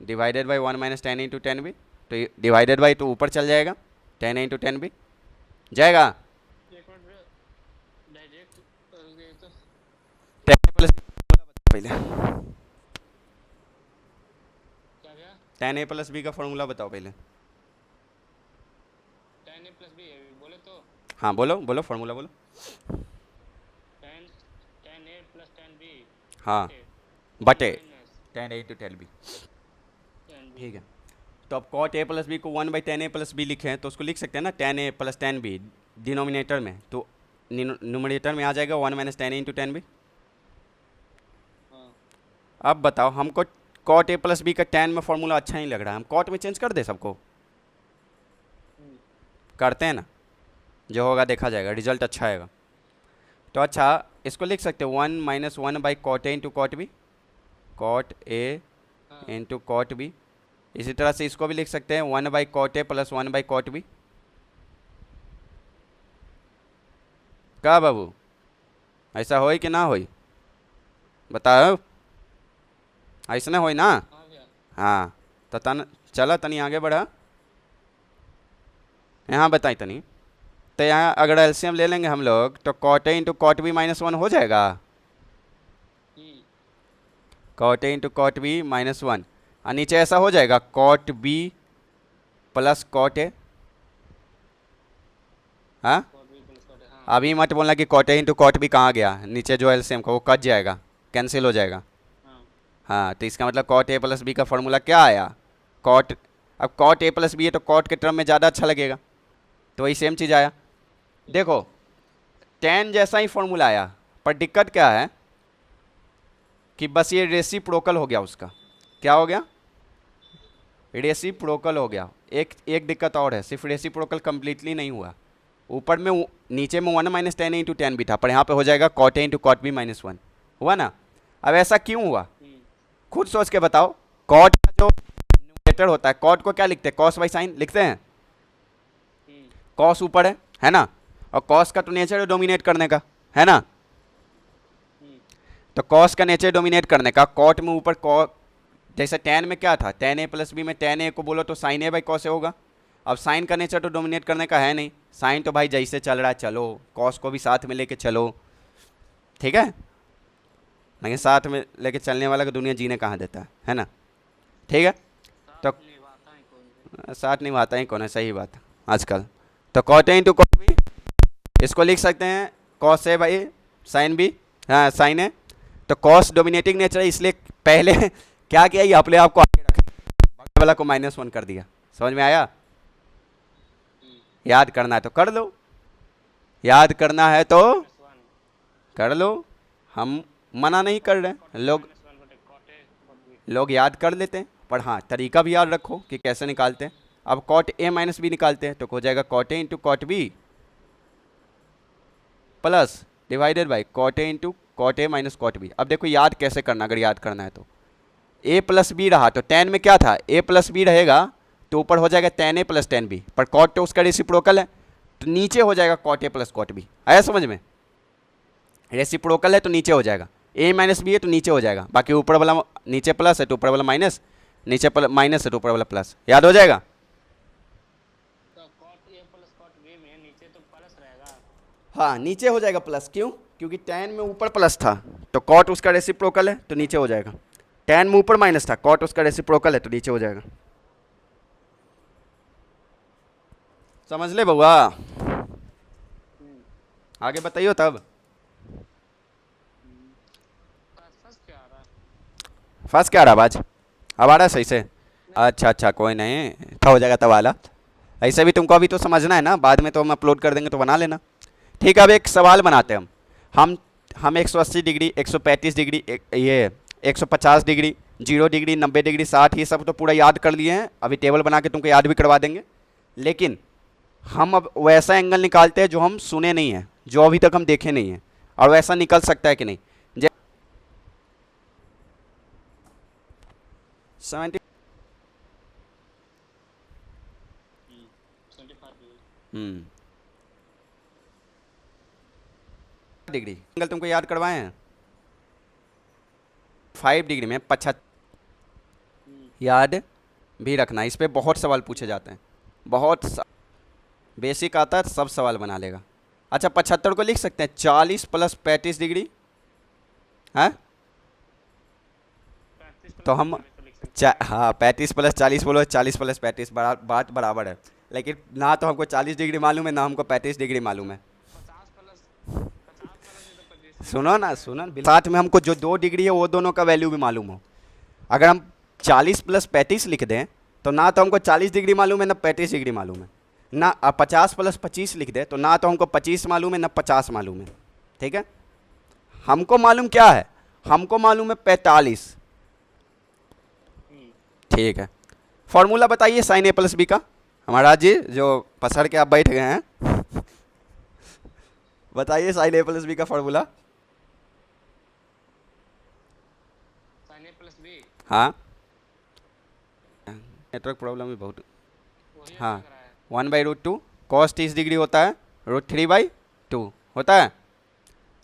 divided by 1 minus 10 into 10b, तो डिवाइडेड बाई तो ऊपर चल जाएगा, 10a इंटू 10b जाएगा। एक मिनट डायरेक्ट तो 10a प्लस बी फॉर्मूला बताओ पहले, क्या गया? 10a प्लस बी का फॉर्मूला बताओ पहले। 10a प्लस बी बोले तो हाँ बोलो बोलो, फॉर्मूला बोलो। 10a प्लस 10b हाँ बटे 10a इंटू 10b, ठीक है। तो अब कॉट ए प्लस बी को 1/10a प्लस बी लिखे हैं, तो उसको लिख सकते हैं ना 10a प्लस 10b डिनोमिनेटर में, तो न्यूमरेटर में आ जाएगा 1 माइनस 10a इंटू 10b। अब बताओ, हमको कॉट ए प्लस बी का 10 में फॉर्मूला अच्छा नहीं लग रहा है, हम कॉट में चेंज कर दे सबको, करते हैं ना, जो होगा देखा जाएगा, रिजल्ट अच्छा आएगा। तो अच्छा इसको लिख सकते हैं 1 माइनस 1/कॉट A into cot B, cot A into cot B. इसी तरह से इसको भी लिख सकते हैं 1/कॉट ए प्लस 1/कॉट बी। क्या बाबू, ऐसा होई कि ना होई बताओ, ऐसा होई ना? आ गया। हाँ तो चलो तनी आगे बढ़ा, यहाँ बताई तनी। तो यहाँ अगर एलसीएम ले लेंगे हम लोग, तो cot A into cot B -1 हो जाएगा, cot A into cot B -1, और नीचे ऐसा हो जाएगा cot B plus cot A. हाँ कॉट बी प्लस कॉट हाँ अभी मत बोलना कि cot A into cot B कहाँ गया, नीचे जो एलसीएम का वो कट जाएगा, कैंसिल हो जाएगा। हाँ हाँ तो इसका मतलब कॉट ए प्लस बी का फॉर्मूला क्या आया, कॉट। अब कॉट ए प्लस बी है तो कॉट के टर्म में ज़्यादा अच्छा लगेगा, तो वही सेम चीज़ आया। देखो 10 जैसा ही फॉर्मूला आया, पर दिक्कत क्या है कि बस ये रेसिप्रोकल हो गया उसका। क्या हो गया? रेसिप्रोकल हो गया। एक दिक्कत और है, सिर्फ रेसिप्रोकल कंप्लीटली नहीं हुआ, ऊपर में नीचे में 1 माइनस 10 इंटू 10 भी था, पर यहाँ पे हो जाएगा cot A into cot B -1 हुआ ना। अब ऐसा क्यों हुआ, खुद सोच के बताओ। कॉट का जो न्यूमरेटर होता है, कॉट को क्या लिखते हैं? कॉस बाई साइन लिखते हैं, कॉस ऊपर है ना, और कॉस का तो नेचर है डोमिनेट करने का, है ना। तो कॉस का नेचर डोमिनेट करने का, कॉट में ऊपर जैसे 10 में क्या था, 10a प्लस बी में 10a को बोलो तो साइन ए बाई कॉस ए होगा, अब साइन का नेचर तो डोमिनेट करने का है नहीं, साइन तो भाई जैसे चल रहा है चलो, कॉस को भी साथ में लेके चलो, ठीक है, लेकिन साथ में लेके चलने वाला को दुनिया जीने कहाँ देता है ना, ठीक है। तो साथ निभाता है कौन। साथ निभाता ही कौन है, सही बात है आजकल। तो cot A into cot B, इसको लिख सकते हैं कॉस है भाई, साइन बी, हाँ साइन है। तो कॉस डोमिनेटिंग नेचर है, इसलिए पहले क्या किया, ये अपने आप को आगे रख लिया, बगल वाला को -1 कर दिया। समझ में आया? याद करना है तो कर लो, याद करना है तो -1 कर लो, हम मना नहीं कर रहे हैं। लोग -1 बटे कॉट ए कॉट बी। लोग याद कर लेते हैं, पर हाँ तरीका भी याद रखो कि कैसे निकालते हैं। अब कॉट ए माइनस बी निकालते हैं तो हो जाएगा cot A into cot B plus divided by cot A into cot A minus cot B. अब देखो याद कैसे करना, अगर याद करना है तो ए प्लस बी रहा तो tan में क्या था, ए प्लस बी रहेगा तो ऊपर हो जाएगा tan A plus tan B, पर कॉट तो उसका रेसिप्रोकल है तो नीचे हो जाएगा cot A plus cot B. आया समझ में? रेसिप्रोकल है तो नीचे हो जाएगा, ए माइनस बी है तो नीचे हो जाएगा, बाकी ऊपर वाला नीचे प्लस है तो ऊपर वाला माइनस, नीचे माइनस है तो ऊपर वाला प्लस। याद हो जाएगा? तो cot A plus cot B में नीचे तो प्लस रहेगा। हाँ नीचे हो जाएगा प्लस, क्यों? क्योंकि tan में ऊपर प्लस था तो कॉट उसका रेसिप्रोकल है तो नीचे हो जाएगा, tan में ऊपर माइनस था, कॉट उसका रेसिप्रोकल है तो नीचे हो जाएगा। समझ ले बउआ, आगे बताइयो तब। फर्स्ट क्या आ रहा है? फर्स्ट क्या रहा आज? अब आ रहा है सही से? अच्छा अच्छा कोई नहीं, था हो जाएगा तब वाला। ऐसे भी तुमको अभी तो समझना है ना, बाद में तो हम अपलोड कर देंगे तो बना लेना। ठीक है, अब एक सवाल बनाते हैं हम 180 डिग्री, 135 डिग्री, ये 150 डिग्री, 0 डिग्री, 90 डिग्री, 60, ये सब तो पूरा याद कर लिए हैं, अभी टेबल बना के तुमको याद भी करवा देंगे। लेकिन हम अब वैसा एंगल निकालते हैं जो हम सुने नहीं हैं, जो अभी तक हम देखे नहीं हैं, और वैसा निकल सकता है कि नहीं। 70 75 डिग्री एंगल तुमको याद करवाए हैं, 5 डिग्री में 75 याद भी रखना, इस पे बहुत सवाल पूछे जाते हैं, बेसिक आता है सब सवाल बना लेगा। अच्छा 75 को लिख सकते हैं 40 प्लस 35 डिग्री है, 35 तो हम हाँ 35 प्लस 40 बोलो, 40 प्लस 35 बात बराबर है, लेकिन ना तो हमको 40 डिग्री मालूम है ना हमको 35 डिग्री मालूम है। 50 प्लस सुनो ना साथ में हमको जो 2 डिग्री है वो दोनों का वैल्यू भी मालूम हो। अगर हम 40 प्लस 35 लिख दें तो ना तो हमको 40 डिग्री मालूम है ना 35 डिग्री मालूम है, ना 50 प्लस 25 लिख दे तो ना तो हमको 25 मालूम है ना 50 मालूम है। ठीक है, हमको मालूम क्या है, हमको मालूम है 45। ठीक है, फॉर्मूला बताइए साइन ए प्लस बी का, हमारा जी जो पसर के आप बैठ गए हैं बताइए साइन ए प्लस बी का formula. sin a plus B हाँ नेटवर्क प्रॉब्लम भी बहुत। वही हाँ लग रहा है। 1/√2 कॉस 30 डिग्री होता है, √3/2 होता है।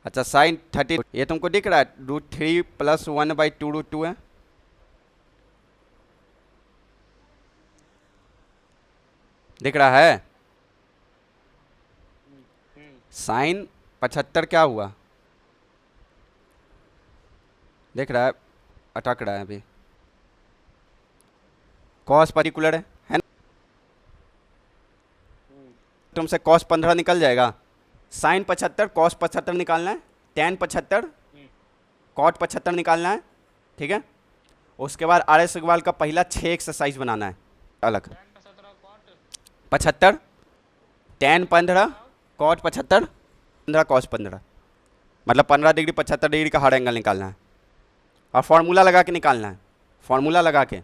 अच्छा साइन 30 ये तुमको दिख रहा है, √3 प्लस 1/2√2 है, दिख रहा है। साइन 75 क्या हुआ देख रहा है, अटक रहा है अभी, कॉस पर्टिकुलर है ना, तुमसे कॉस 15 निकल जाएगा, साइन 75 कॉस 75 निकालना है, टैन 75 कॉट 75 निकालना है। ठीक है, उसके बाद आर एस अग्रवाल का पहला 6 एक्सरसाइज बनाना है अलग। 75 टैन 15 कॉट 75 15 कॉस 15, मतलब 15 डिग्री 75 डिग्री का हर एंगल निकालना है, और फार्मूला लगा के निकालना है, फार्मूला लगा के,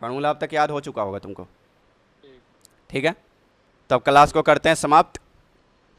फार्मूला अब तक याद हो चुका होगा तुमको। ठीक है, तब क्लास को करते हैं समाप्त।